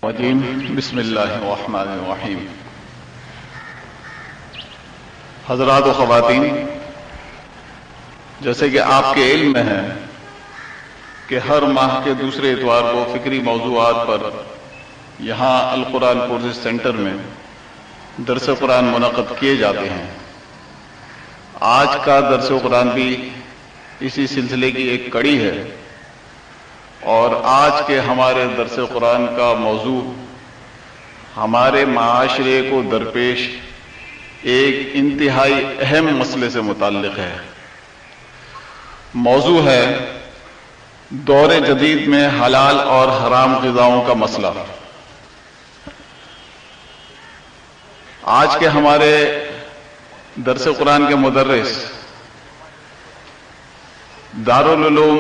بسم اللہ الرحمن الرحیم۔ حضرات و خواتین، جیسے کہ آپ کے علم میں ہے کہ ہر ماہ کے دوسرے اتوار کو فکری موضوعات پر یہاں القرآن کورسز سینٹر میں درس قرآن منعقد کیے جاتے ہیں۔ آج کا درس قرآن بھی اسی سلسلے کی ایک کڑی ہے، اور آج کے ہمارے درس قرآن کا موضوع ہمارے معاشرے کو درپیش ایک انتہائی اہم مسئلے سے متعلق ہے۔ موضوع ہے دور جدید میں حلال اور حرام غذاؤں کا مسئلہ۔ آج کے ہمارے درس قرآن کے مدرس دارالعلوم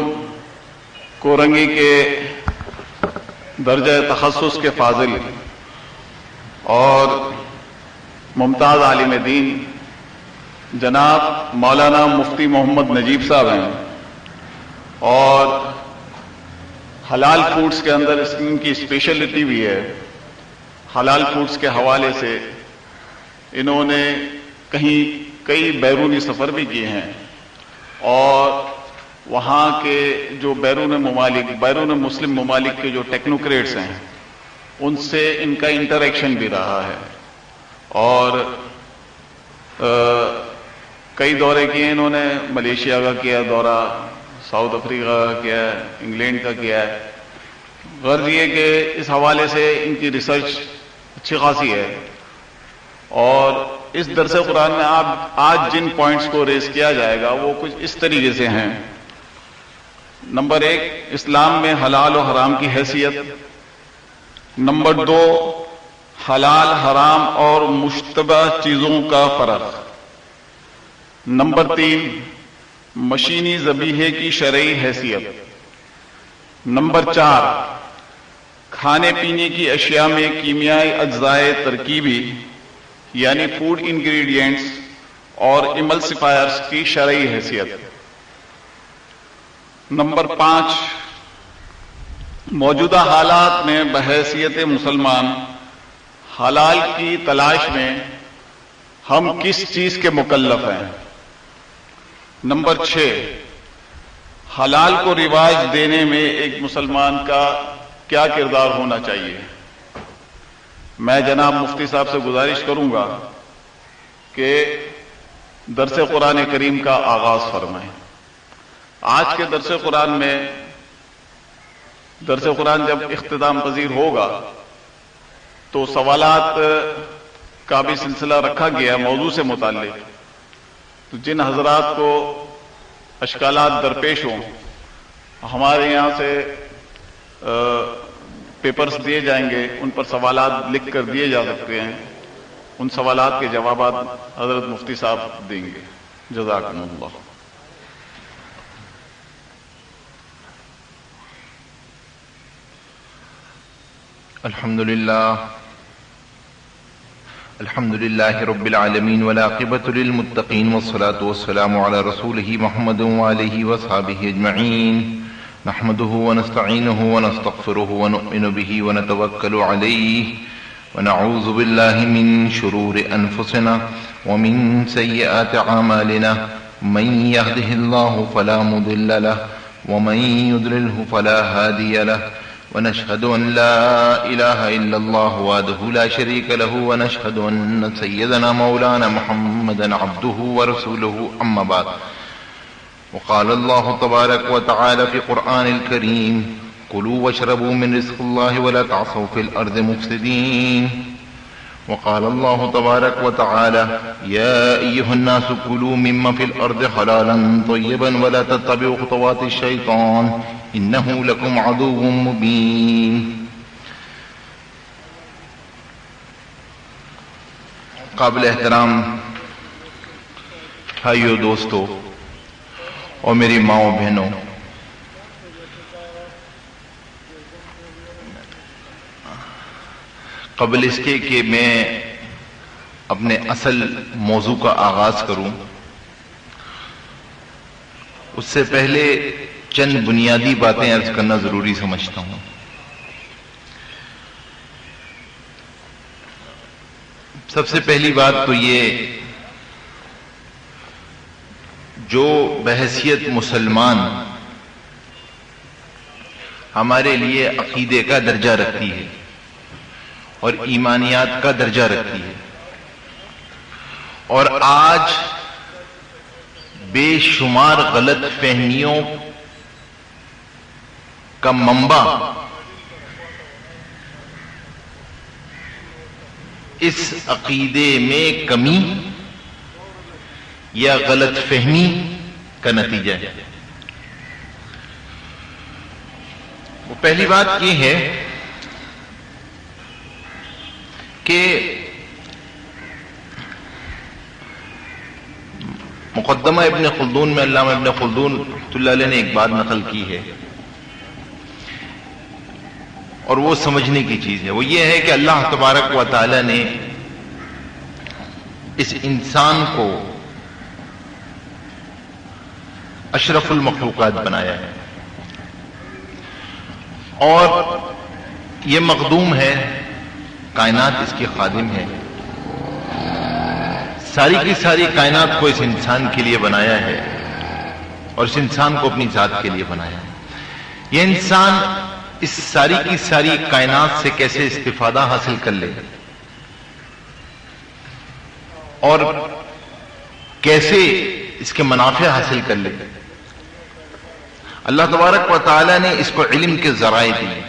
کورنگی کے درجہ تخصص کے فاضل اور ممتاز عالم دین جناب مولانا مفتی محمد نجیب صاحب ہیں، اور حلال فوڈز کے اندر ان کی اسپیشلٹی بھی ہے۔ حلال فوڈز کے حوالے سے انہوں نے کئی بیرونی سفر بھی کیے ہیں، اور وہاں کے جو بیرون مسلم ممالک کے جو ٹیکنوکریٹس ہیں ان سے ان کا انٹریکشن بھی رہا ہے، اور کئی دورے کیے انہوں نے۔ ملیشیا کا کیا دورہ، ساؤتھ افریقہ کا کیا ہے، انگلینڈ کا کیا ہے۔ غرض یہ کہ اس حوالے سے ان کی ریسرچ اچھی خاصی ہے، اور اس درس قرآن میں آج جن پوائنٹس کو ریز کیا جائے گا وہ کچھ اس طریقے سے ہیں۔ نمبر 1، اسلام میں حلال و حرام کی حیثیت۔ نمبر 2، حلال حرام اور مشتبہ چیزوں کا فرق۔ نمبر 3، مشینی ذبیحے کی شرعی حیثیت۔ نمبر 4، کھانے پینے کی اشیاء میں کیمیائی اجزائے ترکیبی یعنی فوڈ انگریڈینٹس اور ایملسیفائرز کی شرعی حیثیت۔ نمبر 5، موجودہ حالات میں بحیثیت مسلمان حلال کی تلاش میں ہم کس چیز کے مکلف ہیں۔ نمبر 6، حلال کو رواج دینے میں ایک مسلمان کا کیا کردار ہونا چاہیے۔ میں جناب مفتی صاحب سے گزارش کروں گا کہ درس قرآن کریم کا آغاز فرمائیں۔ آج کے درس قرآن میں درس قرآن جب اختتام پذیر ہوگا تو سوالات کا بھی سلسلہ رکھا گیا موضوع سے متعلق، تو جن حضرات کو اشکالات درپیش ہوں ہمارے یہاں سے پیپرز دیے جائیں گے، ان پر سوالات لکھ کر دیے جا سکتے ہیں۔ ان سوالات کے جوابات حضرت مفتی صاحب دیں گے۔ جزاکم اللہ۔ الحمد لله رب العالمين والعاقبة للمتقين والصلاة والسلام على رسوله محمد وآله وصحبه أجمعين، نحمده ونستعينه ونستغفره ونؤمن به ونتوكل عليه ونعوذ بالله من شرور أنفسنا ومن سيئات أعمالنا، من يهده الله فلا مضل له ومن يضلله فلا هادي له، ونشهد أن لا إله إلا الله وحده لا شريك له، ونشهد أن سيدنا مولانا محمدا عبده ورسوله، أما بعد، وقال الله تبارك وتعالى في قرآن الكريم: كلوا واشربوا من رزق الله ولا تعصوا في الأرض مفسدين. وقال الله تبارك وتعالى: يا أيها الناس كلوا مما في الأرض حلالا طيبا ولا تتبعوا خطوات الشيطان إنه لكم عدو مبين. قابل احترام بھائیو، دوستو اور میری ماؤں بہنوں، قبل اس کے کہ میں اپنے اصل موضوع کا آغاز کروں، اس سے پہلے چند بنیادی باتیں عرض کرنا ضروری سمجھتا ہوں۔ سب سے پہلی بات تو یہ، جو بحیثیت مسلمان ہمارے لیے عقیدے کا درجہ رکھتی ہے اور ایمانیات کا درجہ رکھتی ہے، اور آج بے شمار غلط فہمیوں کا منبع اس عقیدے میں کمی یا غلط فہمی کا نتیجہ ہے۔ وہ پہلی بات یہ ہے کہ مقدمہ ابن خلدون میں علامہ ابن خلدون رحمۃ اللہ علیہ نے ایک بات نقل کی ہے، اور وہ سمجھنے کی چیز ہے۔ وہ یہ ہے کہ اللہ تبارک و تعالی نے اس انسان کو اشرف المخلوقات بنایا ہے، اور یہ مخدوم ہے، کائنات اس کی خادم ہے، ساری کی ساری کائنات کو اس انسان کے لیے بنایا ہے، اور اس انسان کو اپنی ذات کے لیے بنایا ہے۔ یہ انسان اس ساری کی ساری کائنات سے کیسے استفادہ حاصل کر لے اور کیسے اس کے منافع حاصل کر لے، اللہ تبارک و تعالی نے اس کو علم کے ذرائع دیے۔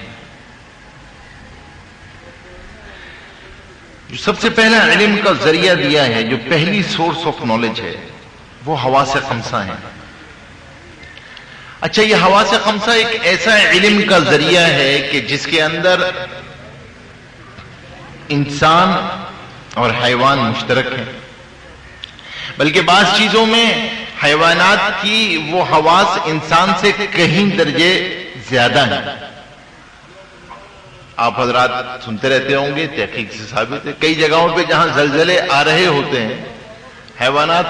جو سب سے پہلا علم کا ذریعہ دیا ہے، جو پہلی سورس آف نالج ہے، وہ حواس خمسہ ہیں۔ اچھا، یہ حواس خمسہ ایک ایسا علم کا ذریعہ ہے کہ جس کے اندر انسان اور حیوان مشترک ہیں، بلکہ بعض چیزوں میں حیوانات کی وہ حواس انسان سے کہیں درجے زیادہ ہیں۔ آپ حضرات سنتے رہتے ہوں گے، تحقیق سے ثابت ہے، کئی جگہوں پہ جہاں زلزلے آ رہے ہوتے ہیں، حیوانات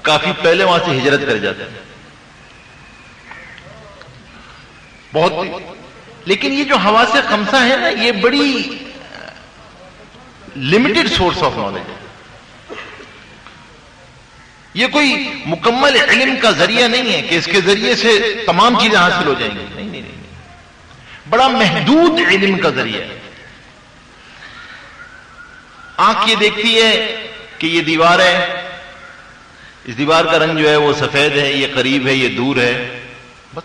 کافی پہلے وہاں سے ہجرت کر جاتے ہیں، بہت۔ لیکن یہ جو حواس خمسہ ہے نا، یہ بڑی لمیٹڈ سورس آف نالج ہے، یہ کوئی مکمل علم کا ذریعہ نہیں ہے کہ اس کے ذریعے سے تمام چیزیں حاصل ہو جائیں گی، نہیں نہیں نہیں، بڑا محدود علم کا ذریعہ ہے۔ آنکھ یہ دیکھتی ہے کہ یہ دیوار ہے، اس دیوار کا رنگ جو ہے وہ سفید ہے، یہ قریب ہے، یہ دور ہے، بس،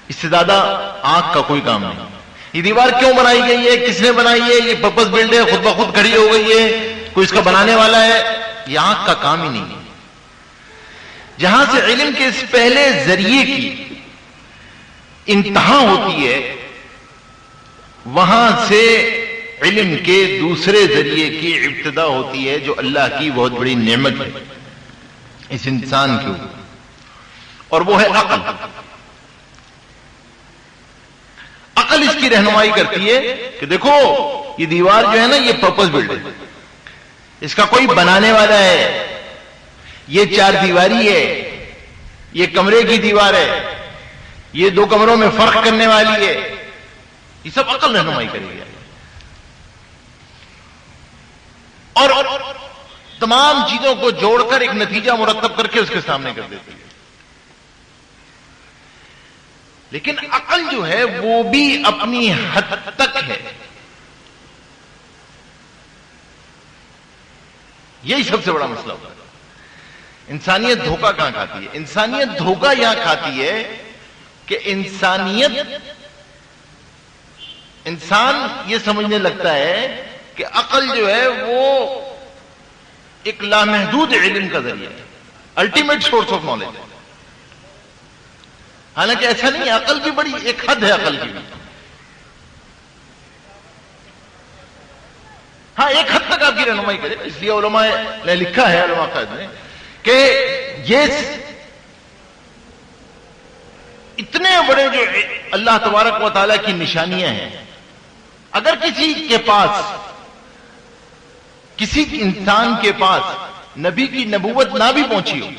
اس سے زیادہ آنکھ کا کوئی کام نہیں۔ یہ دیوار کیوں بنائی گئی ہے، کس نے بنائی ہے، یہ پرپس بلڈ ہے، خود بخود کھڑی ہو گئی ہے، کوئی اس کا بنانے والا ہے، یہ آنکھ کا کام ہی نہیں ہے۔ جہاں سے علم کے اس پہلے ذریعے کی انتہا ہوتی ہے، وہاں سے علم کے دوسرے ذریعے کی ابتدا ہوتی ہے، جو اللہ کی بہت بڑی نعمت ہے اس انسان کے اوپر، اور وہ ہے عقل۔ عقل اس کی رہنمائی کرتی ہے کہ دیکھو یہ دیوار جو ہے نا، یہ پرپس بلڈ ہے، اس کا کوئی بنانے والا ہے، یہ چار دیواری ہے، یہ کمرے کی دیوار ہے، یہ دو کمروں میں فرق کرنے والی ہے، یہ سب عقل رہنمائی کرے گی، اور تمام چیزوں کو جوڑ کر ایک نتیجہ مرتب کر کے اس کے سامنے کر دیتی ہے۔ لیکن عقل جو ہے وہ بھی اپنی حد تک ہے، یہی سب سے بڑا مسئلہ ہوتا ہے۔ انسانیت دھوکہ کہاں کھاتی ہے؟ انسانیت دھوکہ یہاں کھاتی ہے کہ انسان یہ سمجھنے لگتا ہے کہ عقل جو ہے وہ ایک لامحدود علم کا ذریعہ ہے، الٹیمیٹ سورس آف نالج ہے۔ حالانکہ ایسا نہیں ہے، عقل بھی بڑی ایک حد ہے، عقل کی بھی، ہاں ایک حد تک آپ کی رہنمائی کرے، اس لیے علماء نے لکھا ہے، علماء قائد نے، کہ یہ اتنے بڑے جو اللہ تبارک و تعالیٰ کی نشانیاں ہیں، اگر کسی کے پاس، کسی انسان کے پاس نبی کی نبوت نہ بھی پہنچی ہو،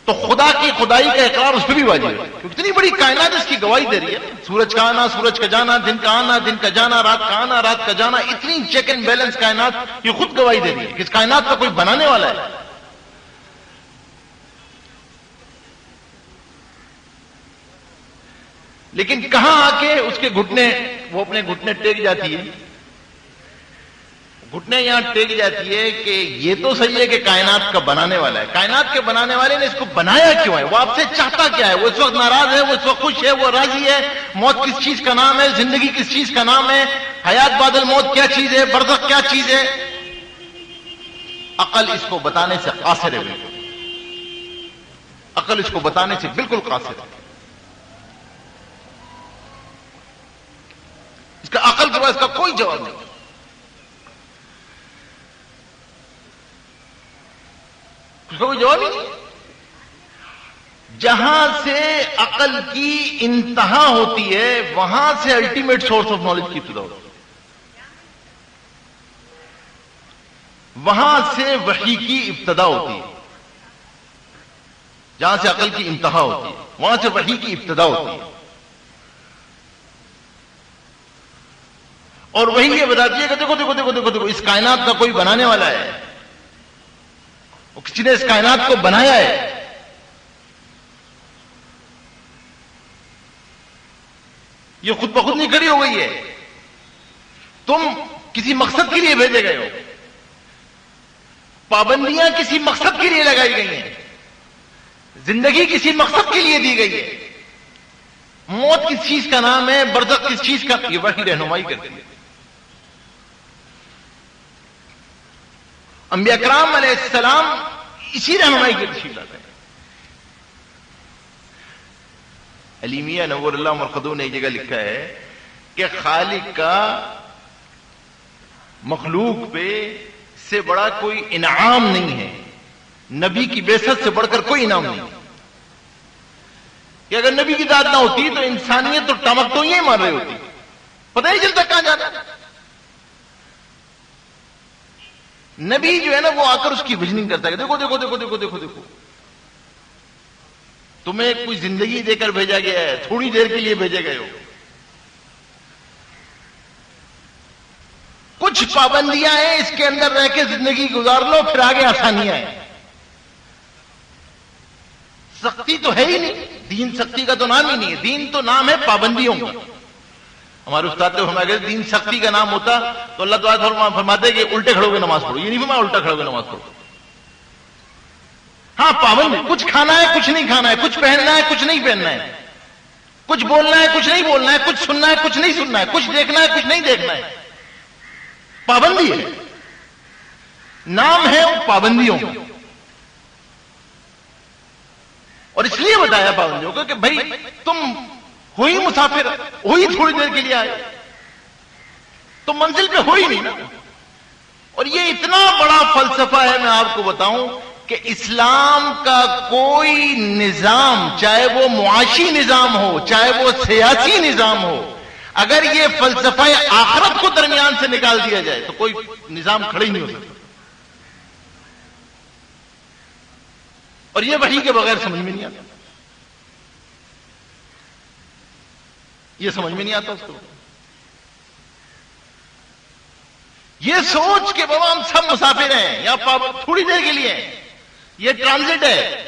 تو خدا کی خدائی کا اقرار اس پہ بھی واجب ہے، کیونکہ اتنی بڑی کائنات اس کی گواہی دے رہی ہے، سورج کا آنا، سورج کا جانا، دن کا آنا، دن کا جانا، رات کا آنا، رات کا جانا، اتنی چیک اینڈ بیلنس کائنات یہ خود گواہی دے رہی ہے کہ اس کائنات کا کوئی بنانے والا ہے۔ لیکن کہاں آ کے اس کے گھٹنے، وہ اپنے گھٹنے ٹیک جاتی ہے، گھٹنے یہاں ٹیک جاتی ہے کہ یہ تو صحیح ہے کہ کائنات کا بنانے والا ہے، کائنات کے بنانے والے نے اس کو بنایا کیوں ہے، وہ آپ سے چاہتا کیا ہے، وہ اس وقت ناراض ہے، وہ اس وقت خوش ہے، وہ راضی ہے، موت کس چیز کا نام ہے، زندگی کس چیز کا نام ہے، حیات بعد الموت کیا چیز ہے، برزخ کیا چیز ہے، عقل اس کو بتانے سے قاصر ہے، بالکل عقل اس کو بتانے سے بالکل قاصر ہے، اس کا عقل کے پاس اس کا کوئی جواب نہیں۔ اس کا کوئی جواب ہی نہیں۔ جہاں سے عقل کی انتہا ہوتی ہے وہاں سے الٹیمیٹ سورس آف نالج کی ابتدا ہوتی ہے، وہاں سے وحی کی ابتدا ہوتی ہے، جہاں سے عقل کی انتہا ہوتی ہے وہاں سے وحی کی ابتدا ہوتی ہے، اور وہی یہ بتاتی ہے کہ دیکھو دیکھو دیکھو دیکھو دیکھو اس کائنات کا کوئی بنانے والا ہے، کسی نے اس کائنات کو بنایا ہے، یہ خود بخود نہیں کھڑی ہو گئی ہے، تم کسی مقصد کے لیے بھیجے گئے ہو، پابندیاں کسی مقصد کے لیے لگائی گئی ہیں، زندگی کسی مقصد کے لیے دی گئی ہے، موت کس چیز کا نام ہے، برزخ کس چیز کا، یہ وحی رہنمائی کرتی ہے۔ انبیاء کرام علیہ السلام اسی رہنمائی کی تشریف لاتے ہیں۔ علی میاں نور اللہ مرقدو نے ایک جگہ لکھا ہے کہ خالق کا مخلوق پہ سے بڑا کوئی انعام نہیں ہے، نبی کی بعثت سے بڑھ کر کوئی انعام نہیں، کہ اگر نبی کی ذات نہ ہوتی تو انسانیت تو ٹمک تو یہ مار رہی ہوتی، پتہ نہیں چلتا کہاں جانا۔ نبی جو ہے نا وہ آ کر اس کی ویژننگ کرتا ہے، دیکھو دیکھو دیکھو دیکھو دیکھو دیکھو تمہیں کوئی زندگی دے کر بھیجا گیا ہے، تھوڑی دیر کے لیے بھیجے گئے ہو، کچھ پابندیاں ہیں، اس کے اندر رہ کے زندگی گزار لو، پھر آگے آسانیاں ہیں۔ سختی تو ہے ہی نہیں، دین سختی کا تو نام ہی نہیں ہے، دین تو نام ہے پابندیوں کا۔ ہمارے استاد نے فرمایا کہ دین سختی کا نام ہوتا تو اللہ تعالیٰ فرماتے کہ الٹے کھڑے ہو کے نماز پڑھو، یہ نہیں فرمایا الٹا کھڑے ہو کے نماز پڑھو۔ ہاں پابند، کچھ کھانا ہے کچھ نہیں کھانا ہے، کچھ پہننا ہے کچھ نہیں پہننا ہے، کچھ بولنا ہے کچھ نہیں بولنا ہے، کچھ سننا ہے کچھ نہیں سننا ہے، کچھ دیکھنا ہے کچھ نہیں دیکھنا ہے، پابندی ہے، نام ہے پابندیوں کا۔ اور اس لیے بتایا پابندیوں کو کہ بھائی تم ہوئی مسافر، ہوئی تھوڑی دیر کے لیے آئے، تو منزل پہ ہوئی نہیں نا۔ اور یہ اتنا بڑا فلسفہ ہے، میں آپ کو بتاؤں کہ اسلام کا کوئی نظام، چاہے وہ معاشی نظام ہو چاہے وہ سیاسی نظام ہو، اگر یہ فلسفہ آخرت کو درمیان سے نکال دیا جائے تو کوئی نظام کھڑا ہی نہیں ہو سکتا، اور یہ وحی کے بغیر سمجھ میں نہیں آتا، یہ سمجھ میں نہیں آتا اس کو۔ یہ سوچ کے بابا ہم سب مسافر ہیں، یا تھوڑی دیر کے لیے ہیں، یہ ٹرانزٹ ہے،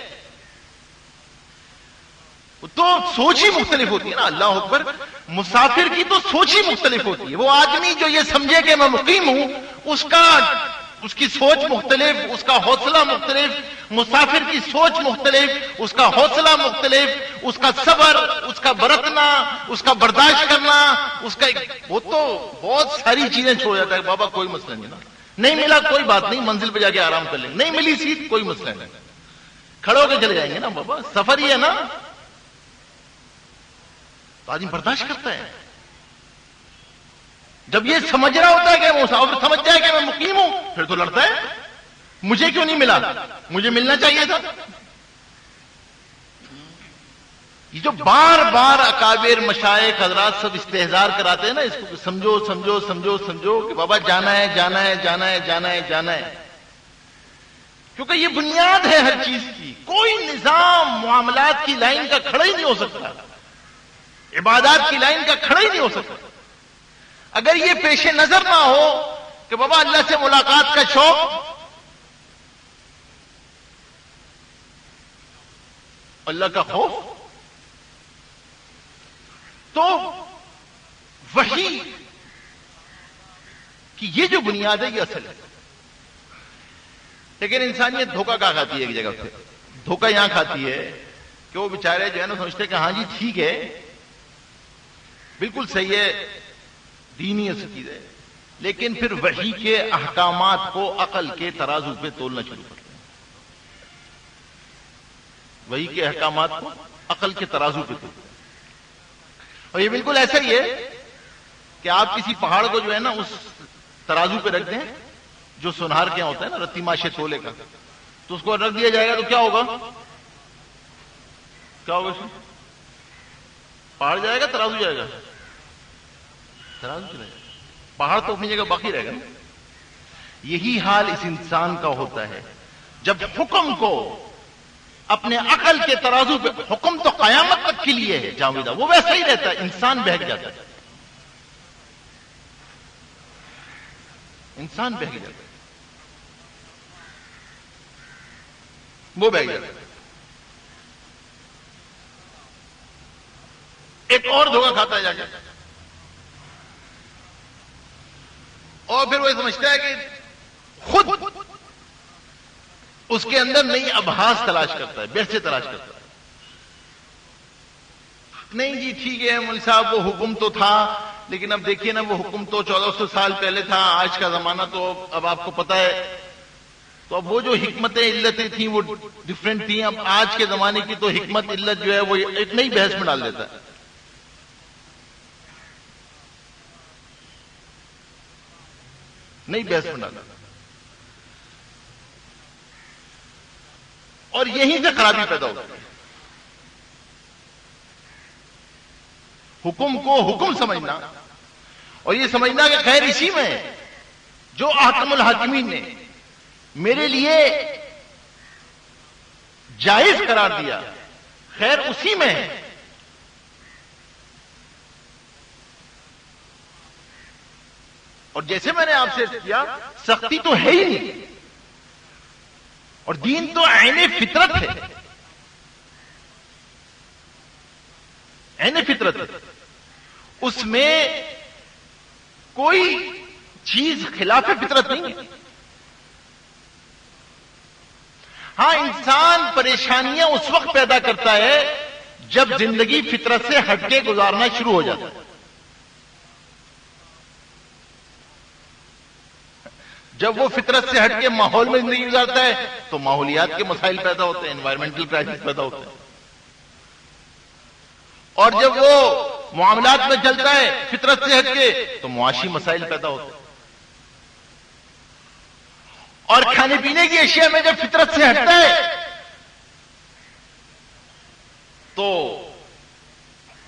تو سوچ ہی مختلف ہوتی ہے نا۔ اللہ اکبر، مسافر کی تو سوچ ہی مختلف ہوتی ہے۔ وہ آدمی جو یہ سمجھے کہ میں مقیم ہوں، اس کی سوچ مختلف، اس کا حوصلہ مختلف، مسافر کی سوچ مختلف، اس کا حوصلہ مختلف، اس کا صبر، اس کا برتنا، اس کا برداشت کرنا، اس کا وہ تو بہت ساری چیزیں چھوڑ جاتا ہے۔ بابا کوئی مسئلہ نہیں نا، نہیں ملا کوئی بات نہیں، منزل پہ جا کے آرام کر لیں گے، نہیں ملی سیٹ کوئی مسئلہ نہیں، کھڑے ہو کے چلے جائیں گے نا بابا، سفر ہی ہے نا، تو آدمی برداشت کرتا ہے۔ جب یہ سمجھ رہا ہوتا ہے کہ مسافر سمجھ جائے کہ میں مقیم ہوں، پھر تو لڑتا ہے، مجھے کیوں نہیں ملا، مجھے ملنا چاہیے تھا۔ یہ جو بار بار اکابر مشائخ حضرات سب استحضار کراتے ہیں نا اس کو، سمجھو سمجھو سمجھو سمجھو کہ بابا جانا ہے جانا ہے جانا ہے جانا ہے جانا ہے، کیونکہ یہ بنیاد ہے ہر چیز کی. کوئی نظام معاملات کی لائن کا کھڑا ہی نہیں ہو سکتا, عبادات کی لائن کا کھڑا ہی نہیں ہو سکتا اگر یہ پیش نظر نہ ہو کہ بابا اللہ سے ملاقات کا شوق, اللہ کا خوف, تو وحی کہ یہ جو بنیاد ہے یہ اصل ہے. لیکن انسانیت دھوکہ کہاں کھاتی ہے؟ ایک جگہ پہ دھوکہ یہاں کھاتی ہے کہ وہ بیچارے جو ہے نا سمجھتے کہ ہاں جی ٹھیک ہے, بالکل صحیح ہے, دینی چیز ہے, لیکن پھر وحی کے احکامات کو عقل کے ترازو پہ تولنا شروع کرتے ہیں. وحی کے احکامات کو عقل کے ترازو پہ تولتے ہیں. اور یہ بالکل ایسا ہی ہے کہ آپ کسی پہاڑ کو جو ہے نا اس ترازو پہ رکھ دیں جو سونار کے ہوتا ہے نا, رتی ماشے تولے کا, تو اس کو رکھ دیا جائے گا تو کیا ہوگا؟ کیا ہوگا؟ پہاڑ جائے گا, ترازو جائے گا؟ ترازو چلے گا. پہاڑ تو اپنی جگہ باقی رہے گا. یہی حال اس انسان کا ہوتا ہے جب حکم کو اپنے عقل کے ترازو پہ, حکم تو قیامت تک کے لیے ہے جاویدہ, وہ ویسا ہی رہتا ہے, انسان بہک جاتا ہے, انسان بہک جاتا ہے, وہ بہک جاتا ہے. ایک اور دھوکہ کھاتا ہے جا کے, اور پھر وہ سمجھتا ہے کہ خود اس کے اندر نئی ابحاث تلاش کرتا ہے, بحثیں تلاش کرتا ہے. نہیں جی ٹھیک ہے مولوی صاحب, وہ حکم تو تھا, لیکن اب دیکھیے نا وہ حکم تو 1400 سال پہلے تھا, آج کا زمانہ تو اب آپ کو پتا ہے, تو اب وہ جو حکمتیں علتیں تھیں وہ ڈفرینٹ تھیں, اب آج کے زمانے کی تو حکمت علت جو ہے وہ ایک نئی بحث میں ڈال دیتا ہے. نئی بحث میں ڈال دیتا ہے. اور یہیں سے خرابی پیدا ہوتی ہے. حکم کو حکم سمجھنا اور یہ سمجھنا کہ خیر اسی میں ہے, جو احکم الحاکمین نے میرے لیے جائز قرار دیا خیر اسی میں ہے. اور جیسے میں نے آپ سے کیا, سختی تو ہے ہی نہیں, اور دین تو عین فطرت ہے, عین فطرت ہے, اس میں کوئی چیز خلاف فطرت نہیں ہے. ہاں انسان پریشانیاں اس وقت پیدا کرتا ہے جب زندگی فطرت سے ہٹ کے گزارنا شروع ہو جاتا ہے. جب وہ فطرت سے ہٹ کے ماحول میں زندگی گزارتا ہے تو ماحولیات کے مسائل پیدا ہوتے ہیں, انوائرمنٹل کرائسس پیدا ہوتے ہیں. اور جب وہ معاملات میں چلتا ہے فطرت سے ہٹ کے تو معاشی مسائل پیدا ہوتے ہیں. اور کھانے پینے کی اشیاء میں جب فطرت سے ہٹتا ہے تو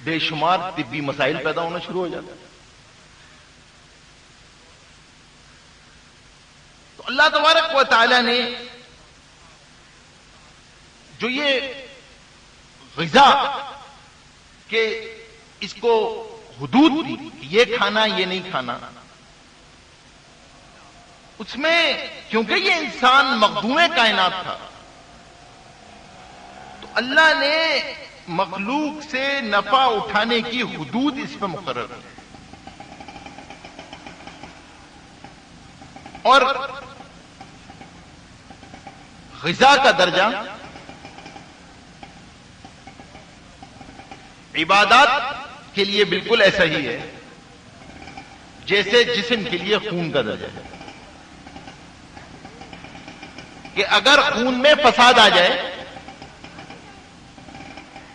بے شمار طبی مسائل پیدا ہونا شروع ہو جاتے ہیں. تو اللہ تبارک و تعالی نے جو یہ غذا کہ اس کو حدود دی کہ یہ کھانا یہ نہیں کھانا, اس میں کیونکہ یہ انسان مخدوم کائنات تھا تو اللہ نے مخلوق سے نفع اٹھانے کی حدود اس پہ مقرر کی. اور غذا کا درجہ عبادات کے لیے بالکل ایسا ہی ہے جیسے جسم کے لیے خون کا درجہ ہے, کہ اگر خون میں فساد آ جائے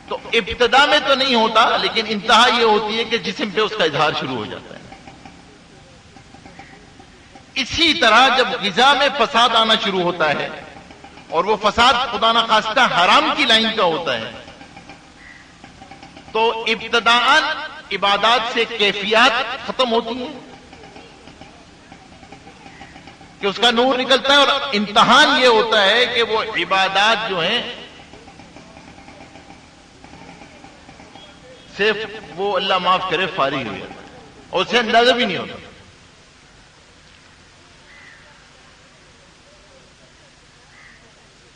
تو ابتدا میں تو نہیں ہوتا, لیکن انتہا یہ ہوتی ہے کہ جسم پہ اس کا اظہار شروع ہو جاتا ہے. اسی طرح جب غذا میں فساد آنا شروع ہوتا ہے اور وہ فساد خدا نخواستہ حرام کی لائن کا ہوتا ہے تو ابتداءً عبادات سے کیفیات ختم ہوتی ہیں کہ اس کا نور نکلتا ہے، اور امتحان یہ ہوتا ہے کہ وہ عبادات جو ہیں صرف وہ اللہ معاف کرے فارغ ہو جاتا ہے اور اسے اندازہ بھی نہیں ہوتا۔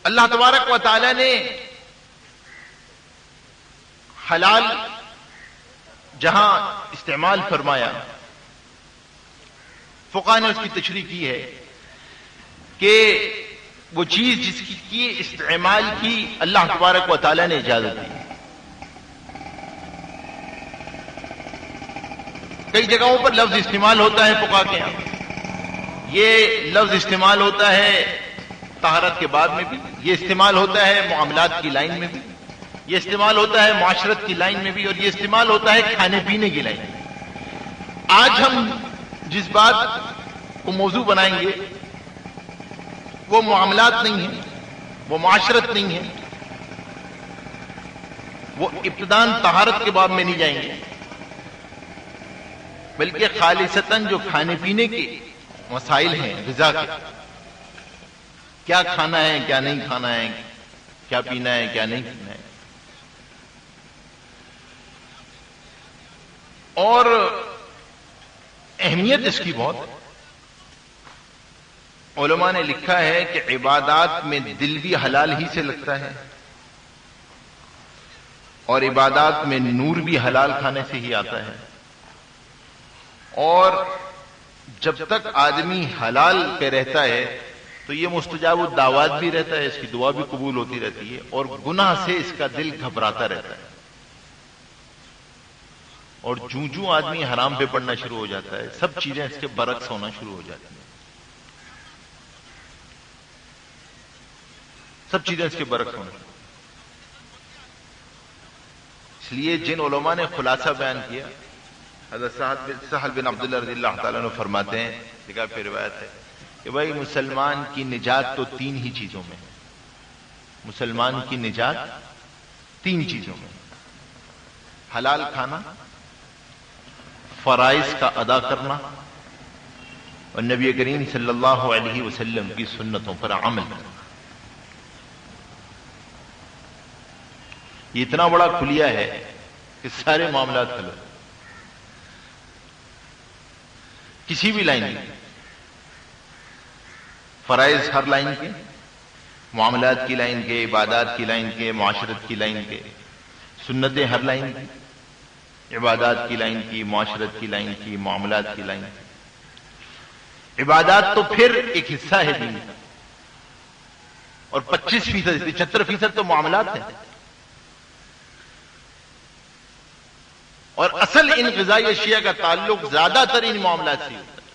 اللہ تبارک و تعالی نے حلال جہاں استعمال فرمایا، فقہاء نے اس کی تشریح کی ہے کہ وہ چیز جس کی استعمال کی اللہ تبارک و تعالی نے اجازت دی۔ کئی جگہوں پر لفظ استعمال ہوتا ہے فقہاء کے یہاں، یہ لفظ استعمال ہوتا ہے طہارت کے بعد میں بھی، یہ استعمال ہوتا ہے معاملات کی لائن میں بھی، یہ استعمال ہوتا ہے معاشرت کی لائن میں بھی، اور یہ استعمال ہوتا ہے کھانے پینے کی لائن میں۔ آج ہم جس بات کو موضوع بنائیں گے وہ معاملات نہیں ہے، وہ معاشرت نہیں ہے، وہ ابتداً طہارت کے باب میں نہیں جائیں گے، بلکہ خالصتاً جو کھانے پینے کے مسائل ہیں، غذا کے، کیا کھانا ہے کیا نہیں کھانا ہے، کیا پینا ہے کیا نہیں پینا ہے، اور اہمیت اس کی بہت ہے۔ علماء نے لکھا ہے کہ عبادات میں دل بھی حلال ہی سے لگتا ہے، اور عبادات میں نور بھی حلال کھانے سے ہی آتا ہے، اور جب تک آدمی حلال پہ رہتا ہے تو یہ مستجاب الدعوات بھی رہتا ہے، اس کی دعا بھی قبول ہوتی رہتی ہے، اور گناہ سے اس کا دل گھبراتا رہتا ہے، اور جوں جوں آدمی حرام پہ پڑنا شروع ہو جاتا ہے سب چیزیں اس کے برعکس ہونا شروع ہو جاتی ہیں، سب چیزیں اس کے برعکس ہونا۔ اس لیے جن علماء نے خلاصہ بیان کیا، حضرت سہل بن عبداللہ رضی اللہ تعالیٰ عنہ فرماتے ہیں، جگہ پہ روایت ہے کہ بھائی مسلمان کی نجات تو تین ہی چیزوں میں ہے، مسلمان کی نجات تین چیزوں میں، حلال کھانا، فرائض کا ادا کرنا، اور نبی کریم صلی اللہ علیہ وسلم کی سنتوں پر عمل کرنا۔ یہ اتنا بڑا کھلیا ہے کہ سارے معاملات حل ہو، کسی بھی لائن میں، فرائض ہر لائن کے، معاملات کی لائن کے، عبادات کی لائن کے، معاشرت کی لائن کے، سنتیں ہر لائن کی، عبادات کی لائن کی، معاشرت کی لائن کی، معاملات کی لائن کی۔ عبادات تو پھر ایک حصہ ہے دین کا، اور 25%، 75% تو معاملات ہیں، اور اصل ان غذائی اشیاء کا تعلق زیادہ تر ان معاملات سے ہوتا ہے،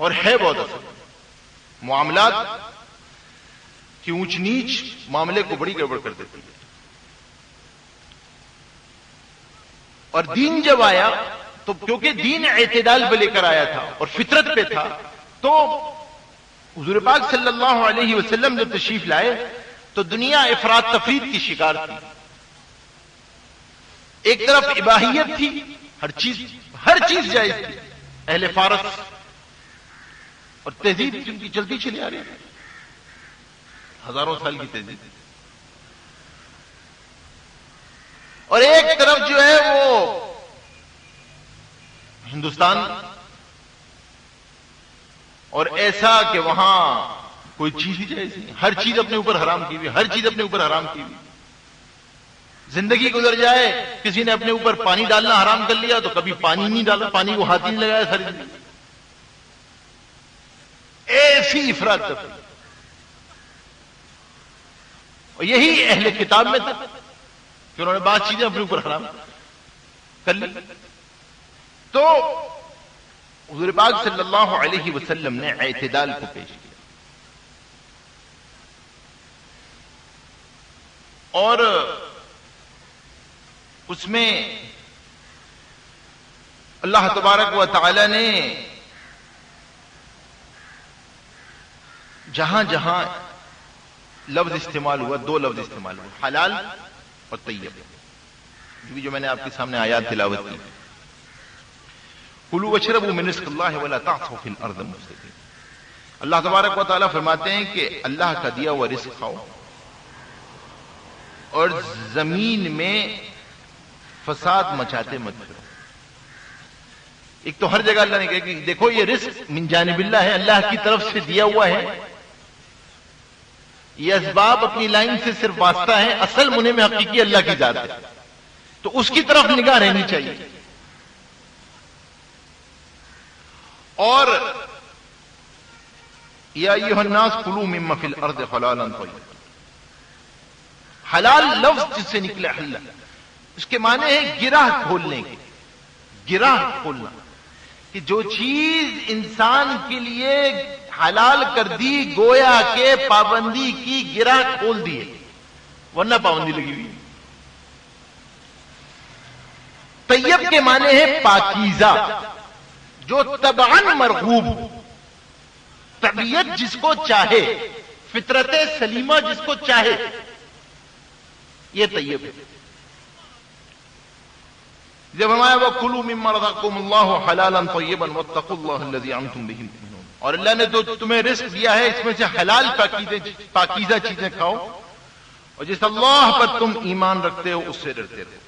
اور ہے بہت اصل۔ معاملات کی اونچ نیچ معاملے کو بڑی گڑبڑ کر دیتی ہے، اور دین جب آیا تو کیونکہ دین اعتدال پہ لے کر آیا تھا اور فطرت پہ تھا، تو حضور پاک صلی اللہ علیہ وسلم جب تشریف لائے تو دنیا افراد تفرید کی شکار تھی۔ ایک طرف اباحیت تھی، ہر چیز جائز تھی، اہل فارس اور تہذیب جن کی چلتی چلی آ رہی ہے، ہزاروں سال کی تہذیب، اور ایک طرف جو ہے وہ ہندوستان، اور ایسا کہ وہاں کوئی چیز ہی جائز نہیں، ہر چیز اپنے اوپر حرام کی ہوئی، ہر چیز اپنے اوپر حرام کی ہوئی۔ زندگی گزر جائے، کسی نے اپنے اوپر پانی ڈالنا حرام کر لیا تو کبھی پانی نہیں ڈالا، پانی کو ہاتھ ہی نہیں لگایا ساری زندگی۔ ایسی افراد تفریح، اور یہی اہل کتاب میں تھا کہ انہوں نے بعض چیزیں اپنے اوپر حرام کر لی، تو حضور پاک صلی اللہ علیہ وسلم نے اعتدال کو پیش کیا، اور اس میں اللہ تبارک و تعالی نے جہاں جہاں لفظ استعمال ہوا، دو لفظ استعمال ہوئے، حلال اور طیب، جو میں نے آپ کے سامنے آیات تلاوت کی، کلوا واشربوا من رزق اللہ ولا تعثوا فی الارض مفسدین۔ اللہ تبارک و تعالیٰ فرماتے ہیں کہ اللہ کا دیا ہوا رزق کھاؤ اور زمین میں فساد مچاتے مت پھرو۔ ایک تو ہر جگہ اللہ نے کہا کہ دیکھو یہ رزق من جانب اللہ ہے، اللہ کی طرف سے دیا ہوا ہے، یہ اسباب اپنی لائن سے صرف واسطہ ہے، اصل منع میں حقیقی اللہ کی ذات ہے، تو اس کی طرف نگاہ رہنی چاہیے۔ اور یا ایھا الناس کلوا مما فی الارض حلالا طیبا، حلال لفظ جس سے نکلے حلال، اس کے معنی ہے گرہ کھولنے کے، گرہ کھولنا، کہ جو چیز انسان کے لیے حلال کر دی گویا کہ پابندی کی گرہ کھول دی ہے، ورنہ پابندی لگی ہوئی۔ طیب کے معنی ہے پاکیزہ، جو طبعاً مرغوب، طبیعت جس کو چاہے، فطرت سلیمہ جس کو چاہے، یہ طیب ہے۔ جب ہمارا وَكُلُوا مِمَّا رَزَقَكُمُ اللَّهُ حَلَالًا طَيِّبًا وَاتَّقُوا اللَّهَ الَّذِي أَنْتُمْ بِهِ مُؤْمِنُونَ، اور اللہ نے تو تمہیں رزق دیا ہے، اس میں سے حلال پاکیزہ چیزیں کھاؤ، اور جس اللہ پر تم ایمان رکھتے ہو اس سے ڈرتے رہو۔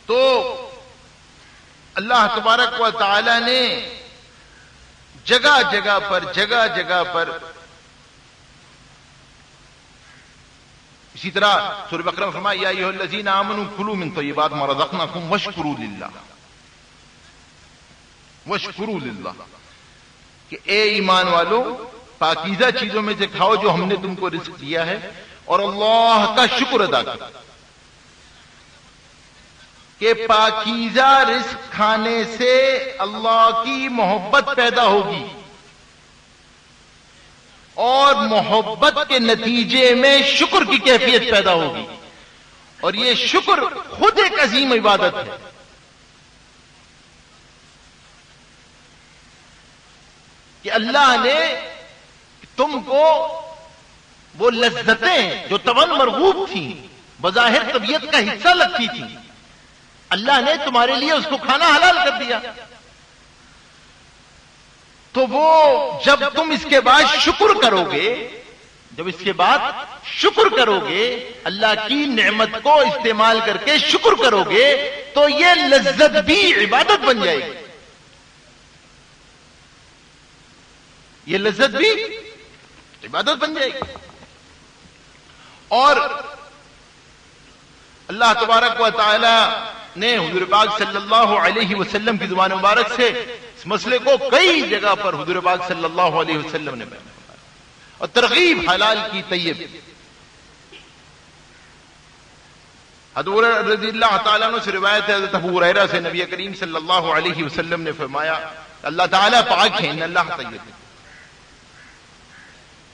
تو اللہ تبارک و تعالی نے جگہ جگہ پر اسی طرح سورہ بقرہ میں فرمایا یا ایھا الذین آمنوا کلوا من طیبات ما رزقناکم واشکروا للہ، کہ اے ایمان والو پاکیزہ چیزوں میں سے کھاؤ جو ہم نے تم کو رزق دیا ہے، اور اللہ کا شکر ادا کرو، کہ پاکیزہ رزق کھانے سے اللہ کی محبت پیدا ہوگی، اور محبت کے نتیجے میں شکر کی کیفیت پیدا ہوگی، اور یہ شکر خود ایک عظیم عبادت ہے۔ کہ اللہ نے تم کو وہ لذتیں جو طبعاً مرغوب تھیں، بظاہر طبیعت کا حصہ لگتی تھیں، اللہ نے تمہارے لیے اس کو کھانا حلال کر دیا، تو وہ جب تم اس کے بعد شکر کرو گے، اللہ کی نعمت کو استعمال کر کے شکر کرو گے، تو یہ لذت بھی عبادت بن جائے گی، یہ لذت بھی عبادت بن جائے گی۔ اور اللہ تبارک و تعالی نے حضور پاک صلی اللہ علیہ وسلم کی زبان مبارک سے اس مسئلے کو کئی جگہ پر حضور پاک صلی اللہ علیہ وسلم نے بیان فرمایا، اور ترغیب حلال کی طیب۔ حضرت رضی اللہ تعالیٰ عنہ سے روایت ہے، حضرت ابو ہریرہ سے، نبی کریم صلی اللہ علیہ وسلم نے فرمایا اللہ تعالیٰ پاک ہے، ان اللہ طیب ہے،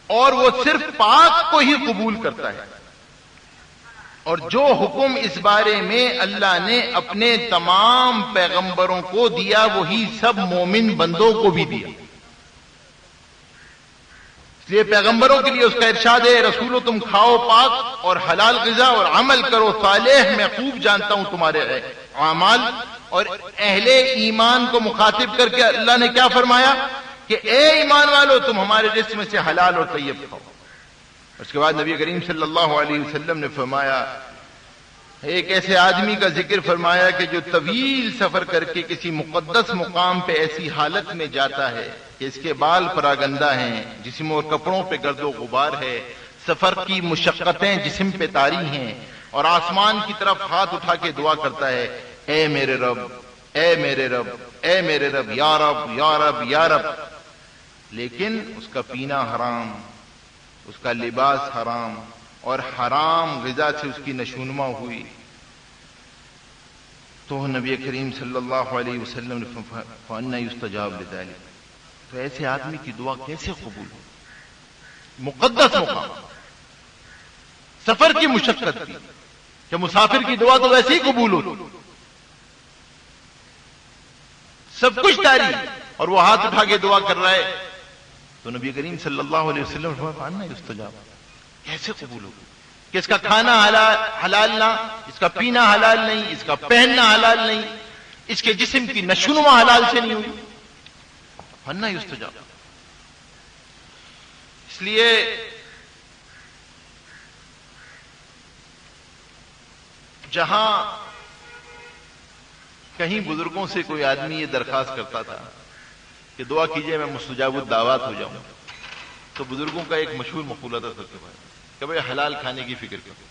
اور وہ صرف پاک کو ہی قبول کرتا ہے، اور جو حکم اس بارے میں اللہ نے اپنے تمام پیغمبروں کو دیا وہی سب مومن بندوں کو بھی دیا۔ اس لیے پیغمبروں کے لیے اس کا ارشاد ہے رسولو تم کھاؤ پاک اور حلال غذا اور عمل کرو صالح، میں خوب جانتا ہوں تمہارے اعمال۔ اور اہل ایمان کو مخاطب کر کے اللہ نے کیا فرمایا کہ اے ایمان والو تم ہمارے رزق میں سے حلال اور طیب کھاؤ۔ اس کے بعد نبی کریم صلی اللہ علیہ وسلم نے فرمایا، ایک ایسے آدمی کا ذکر فرمایا کہ جو طویل سفر کر کے کسی مقدس مقام پہ ایسی حالت میں جاتا ہے کہ اس کے بال پراگندہ ہیں، جسم اور کپڑوں پہ گرد و غبار ہے، سفر کی مشقتیں جسم پہ طاری ہیں، اور آسمان کی طرف ہاتھ اٹھا کے دعا کرتا ہے اے میرے رب، اے میرے رب، اے میرے رب، یا رب یا رب یا رب، لیکن اس کا پینا حرام، اس کا لباس حرام، اور حرام غذا سے اس کی نشونما ہوئی، تو نبی کریم صلی اللہ علیہ وسلم نے فَأَنَّى يُسْتَجَابُ لِذَلِكَ، تو ایسے آدمی کی دعا کیسے قبول ہو؟ مقدس مقام، سفر کی مشقت کی، کہ مسافر کی دعا تو ویسے ہی قبول ہوتی، سب کچھ جاری، اور وہ ہاتھ اٹھا کے دعا کر رہا ہے، تو نبی کریم صلی اللہ علیہ وسلم نے فرمایا فَأَنَّى يُسْتَجَابُ، کیسے قبول ہوگی؟ کہ اس کا کھانا حلال نہ، اس کا پینا حلال نہیں، اس کا پہننا حلال نہیں، اس کے جسم کی نشوونما حلال سے نہیں ہوئی، فنا یستجاب۔ اس لیے جہاں کہیں بزرگوں سے کوئی آدمی یہ درخواست کرتا تھا کہ دعا کیجئے میں مستجاب الدعوات ہو جاؤں، تو بزرگوں کا ایک مشہور مقولہ تھا سب کے پاس کہ بھائی حلال کھانے کی فکر کرو،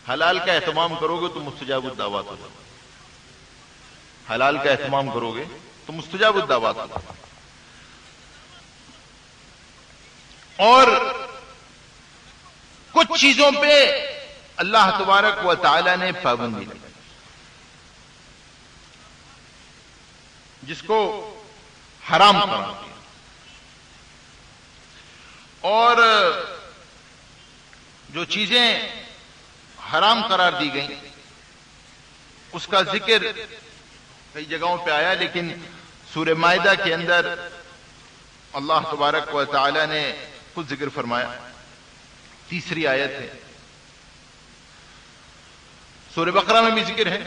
حلال کا اہتمام کرو گے تو مستجاب الدعوات ہو جاؤ، حلال کا اہتمام کرو گے تو مستجاب الدعوات ہو جاؤ۔ اور کچھ چیزوں پہ اللہ تبارک و تعالی نے پابندی لگائی، جس کو حرام قرار دیا، اور جو چیزیں حرام قرار دی گئیں اس کا ذکر کئی جگہوں پہ آیا، لیکن سورہ مائدہ کے اندر اللہ تبارک و تعالی نے خود ذکر فرمایا، تیسری آیت ہے۔ سورہ بقرہ میں بھی ذکر ہے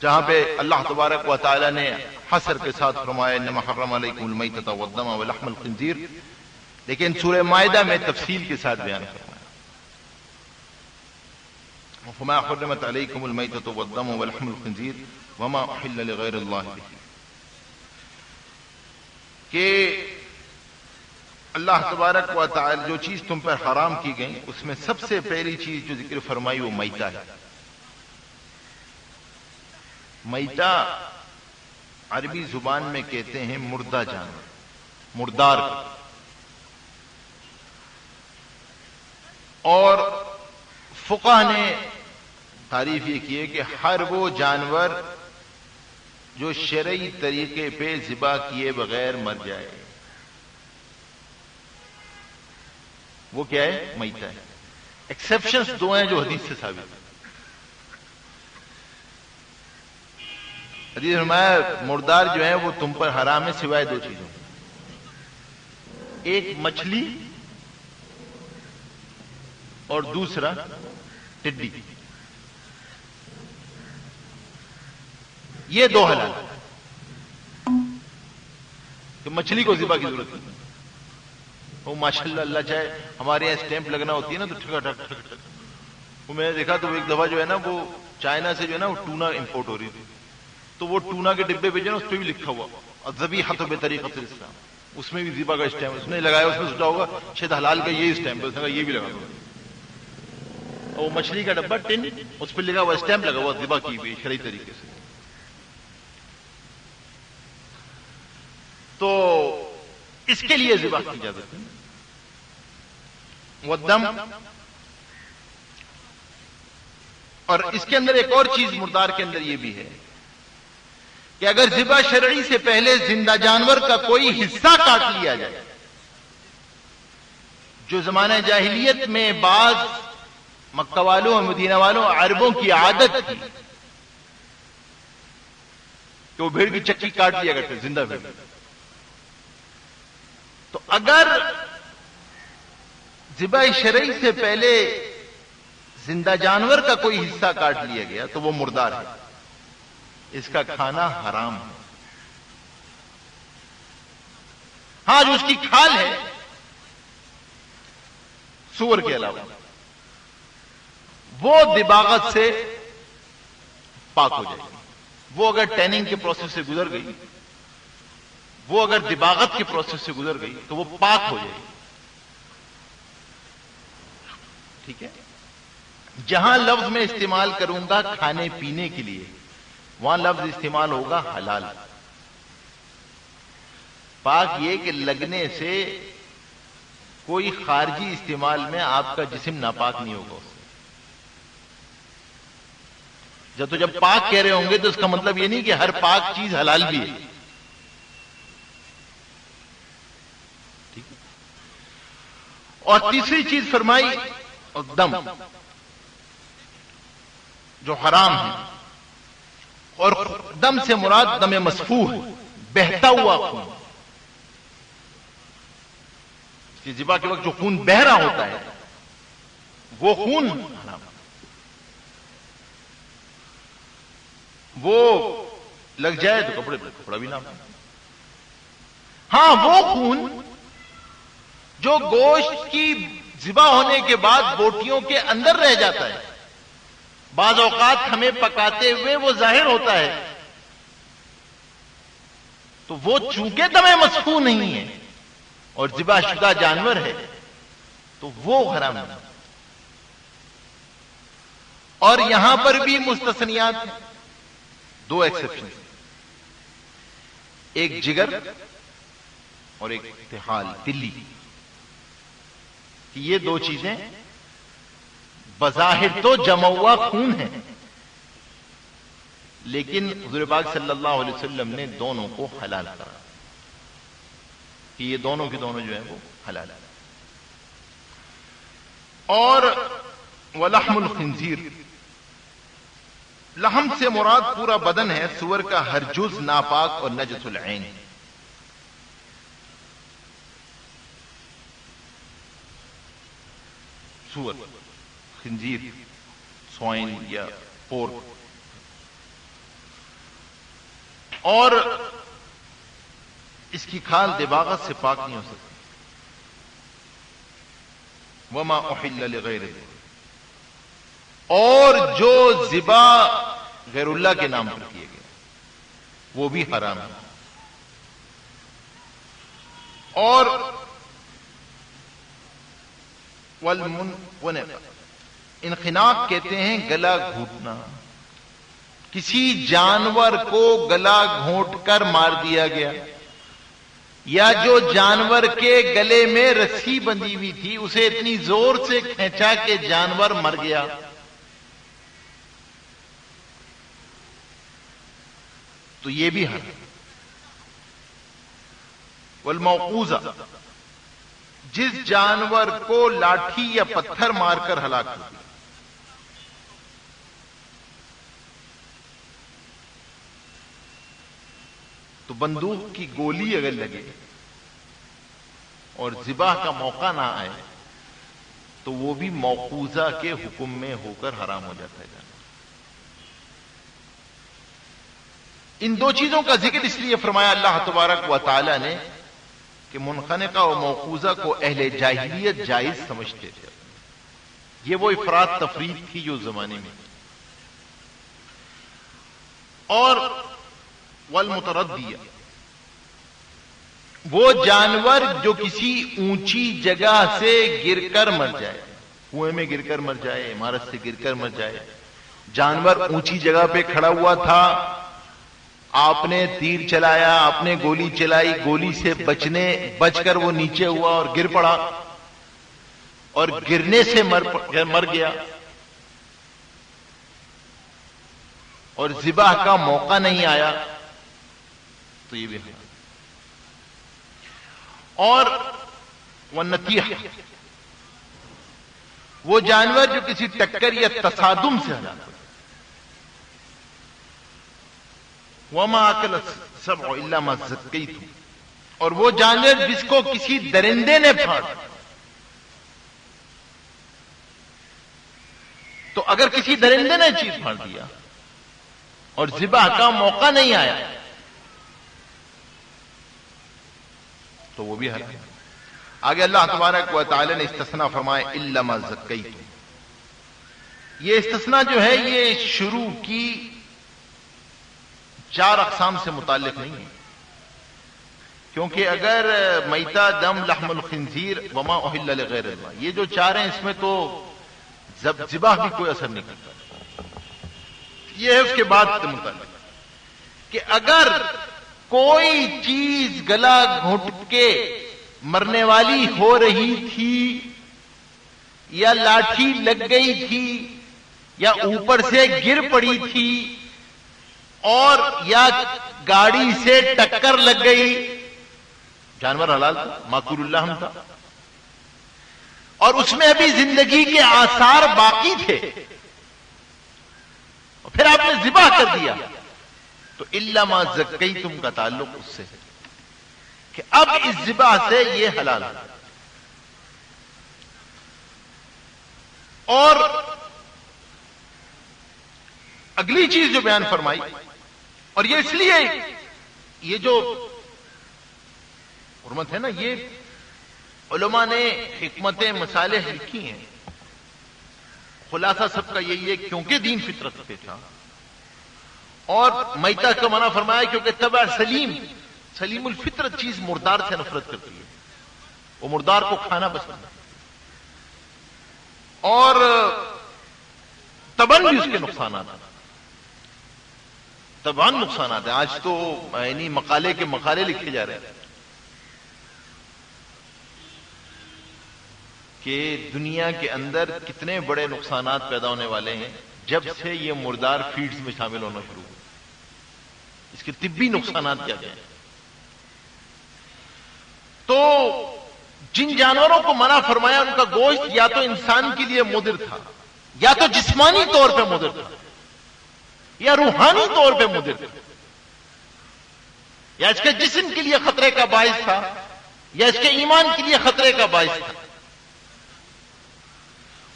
جہاں پہ اللہ تبارک و تعالی نے حصر کے ساتھ فرمایا انما حرم علیکم المیتۃ والدم ولحم الخنزیر، لیکن سورہ مائدہ میں تفصیل کے ساتھ بیان فرمایا فما حرمت علیکم المیتۃ والدم ولحم الخنزیر وما احل لغیر اللہ بہ، کہ اللہ تبارک و تعالی جو چیز تم پر حرام کی گئی اس میں سب سے پہلی چیز جو ذکر فرمائی وہ میتہ ہے۔ میتہ عربی زبان میں کہتے ہیں مردہ جانور، مردار، اور فقہ نے تعریف یہ کی ہے کہ ہر وہ جانور جو شرعی طریقے پہ ذبح کیے بغیر مر جائے وہ کیا ہے؟ میتہ ہے۔ ایکسیپشنز دو ہیں جو حدیث سے ثابت ہے۔ حدیث فرمایا مردار جو ہیں وہ تم پر حرام ہے سوائے دو چیزوں، ایک مچھلی اور دوسرا ٹڈی، یہ دو حلال کہ مچھلی کو ذبح کی ضرورت نہیں۔ وہ ماشاءاللہ اللہ چاہے ہمارے یہاں اسٹیمپ لگنا ہوتی ہے نا تو ٹھک ٹھک ٹھک ٹھک، وہ میں نے دیکھا تو ایک دفعہ جو ہے نا وہ چائنا سے جو ہے نا وہ ٹونا امپورٹ ہو رہی تھی، تو وہ ٹونا کے ڈبے پہ جو ہے نا اس پہ بھی لکھا ہوا الذبیحۃ بطریقۃ الاسلام، اس میں بھی ذبح کا اسٹیمپ اس نے لگایا، اس میں سوچا ہوگا شاید حلال کا یہ اسٹیمپ ہے، اس نے کہا یہ بھی لگا دو، اور وہ مچھلی کا ڈبہ ٹن اس پہ لکھا ہوا اسٹیمپ لگا ہوا ذبح کی ہوئی شرعی طریقے سے۔ تو اس کے لیے ذبح کی اجازت ہے۔ والدم، اور اس کے اندر ایک اور چیز مردار کے اندر یہ بھی ہے کہ اگر ذبح شرعی سے پہلے زندہ جانور کا کوئی حصہ کاٹ لیا جائے، جو زمانہ جاہلیت میں بعض مکہ والوں اور مدینہ والوں عربوں کی عادت تھی کہ وہ بھیڑ کی چکی کاٹ لیا کرتے زندہ بھیڑ، تو اگر ذبح شرعی سے پہلے زندہ جانور کا کوئی حصہ کاٹ لیا گیا تو وہ مردار ہے، اس کا کھانا حرام ہے۔ ہاں جو اس کی کھال ہے سور کے علاوہ وہ دباغت سے پاک ہو جائے گی، وہ اگر ٹیننگ کے پروسیس سے گزر گئی، وہ اگر دباغت کے پروسیس سے گزر گئی تو وہ پاک ہو جائے گی، ٹھیک ہے۔ جہاں لفظ میں استعمال کروں گا کھانے پینے کے لیے وہاں لفظ استعمال ہوگا حلال، پاک یہ کہ لگنے سے کوئی خارجی استعمال میں آپ کا جسم ناپاک نہیں ہوگا اس سے۔ جب پاک کہہ رہے ہوں گے تو اس کا مطلب یہ نہیں کہ ہر پاک چیز حلال بھی ہے، ٹھیک ہے۔ اور تیسری چیز فرمائی اور دم جو حرام ہے، اور دم سے مراد دم مسفوح ہے، بہتا ہوا خون، کہ ذبح کے وقت جو خون بہ رہا ہوتا ہے وہ خون حرام۔ وہ لگ جائے تو کپڑے پہ کپڑا بھی نہ پڑے. ہاں وہ خون جو گوشت کی ذبح ہونے کے بعد بوٹیوں کے اندر رہ جاتا ہے، بعض اوقات ہمیں پکاتے ہوئے وہ ظاہر ہوتا ہے، تو وہ چونکہ دم مسفوح نہیں ہے اور ذبح شدہ جانور ہے تو وہ حرام ہے. اور یہاں پر بھی مستثنیات ہیں، 2 ایکسپشن، ایک جگر اور ایک تحال تلی، کہ یہ 2 چیزیں بظاہر تو جمع ہوا خون ہے، لیکن حضور پاک صلی اللہ علیہ وسلم نے دونوں کو حلال کرا کہ یہ دونوں کے دونوں جو ہیں وہ حلال ہے. اور ولحم الخنزیر، لحم سے مراد پورا بدن ہے، سور کا ہر جز ناپاک اور نجس العین. سور، خنزیر، سوائن یا پورک. اور اس کی کھال دباغت سے پاک نہیں ہو سکتی. وما احل لغیر اللہ، اور جو ذبح غیر اللہ کے نام پر کیے گئے وہ بھی حرام ہے. اور انخناق کہتے ہیں گلا گھونٹنا، کسی جانور کو گلا گھونٹ کر مار دیا گیا، یا جو جانور کے گلے میں رسی بندھی ہوئی تھی اسے اتنی زور سے کھینچا کہ جانور مر گیا، تو یہ بھی حرام. والموقوذہ، جس جانور کو لاٹھی یا پتھر مار کر ہلاک کر دیا. تو بندوق کی گولی اگر لگے اور ذبح کا موقع نہ آئے تو وہ بھی موقوذہ کے حکم میں ہو کر حرام ہو جاتا ہے. ان 2 چیزوں کا ذکر اس لیے فرمایا اللہ تبارک و تعالی نے کہ منخنقہ و موقوذہ کو اہل جاہلیت جائز سمجھتے تھے. یہ وہ افراط تفرید تھی جو زمانے میں. اور والمتردیہ، وہ جانور جو کسی اونچی جگہ سے گر کر مر جائے، کنویں میں گر کر مر جائے، عمارت سے گر کر مر جائے. جانور اونچی جگہ پہ کھڑا ہوا تھا، آپ نے تیر چلایا، آپ نے گولی چلائی، گولی سے بچ کر وہ نیچے ہوا اور گر پڑا اور گرنے سے مر گیا اور ذبح کا موقع نہیں آیا تو یہ بھی ہے. اور والنتیحہ، وہ جانور جو کسی ٹکر یا تصادم سے ہلاک ہو. وما اکل السبع الا ما زکیتم، اور وہ جانور جس کو کسی درندے نے پھاڑا. تو اگر کسی درندے نے چیز پھاڑ دیا اور ذبح کا موقع نہیں آیا تو وہ بھی حرام ہے. آگے اللہ تبارک و تعالی نے استثناء فرمائے الا ما زکیتم. یہ استثناء جو ہے یہ شروع کی 4 اقسام سے متعلق نہیں ہے، کیونکہ اگر میتہ، دم، لحم الخنزیر، وما احل لغیر اللہ، یہ جو 4 ہیں اس میں تو ذبح بھی کوئی اثر نہیں کرتا. یہ ہے اس کے بعد سے متعلق کہ اگر کوئی چیز گلا گھونٹ کے مرنے والی ہو رہی تھی یا لاٹھی لگ گئی تھی یا اوپر سے گر پڑی تھی اور یا گاڑی سے ٹکر لگ گئی، جانور حلال تھا، ماکول اللحم تھا، اور اس میں ابھی زندگی کے آثار باقی تھے اور پھر آپ نے ذبح کر دیا، تو الا ما زکیتم کا تعلق اس سے ہے کہ اب اس ذبح سے یہ حلال ہے. اور اگلی چیز جو بیان فرمائی اور یہ اس لیے یہ جو حرمت ہے نا، یہ علماء نے حکمتیں مصالح لکھی ہیں، خلاصہ سب کا یہی ہے کیونکہ دین فطرت پہ تھا، اور میتہ کا منع فرمایا کیونکہ طبع سلیم الفطرت چیز مردار سے نفرت کرتی ہے، وہ مردار کو کھانا پسند ہے، اور طبعاً بھی اس کے نقصانات ہیں، طبعاً نقصانات ہیں۔ آج تو یعنی مقالے کے مقالے لکھے جا رہے ہیں کہ دنیا کے اندر کتنے بڑے نقصانات پیدا ہونے والے ہیں جب سے یہ مردار فیڈز میں شامل ہونا شروع ہو، اس کے طبی نقصانات کیا ہیں۔ تو جن جانوروں کو منع فرمایا ان کا گوشت یا تو انسان کے لیے مضر تھا، یا تو جسمانی طور پہ مضر تھا، یا روحانی طور پہ مضر تھا، یا اس کے جسم کے لیے خطرے کا باعث تھا، یا اس کے ایمان کے لیے خطرے کا باعث تھا۔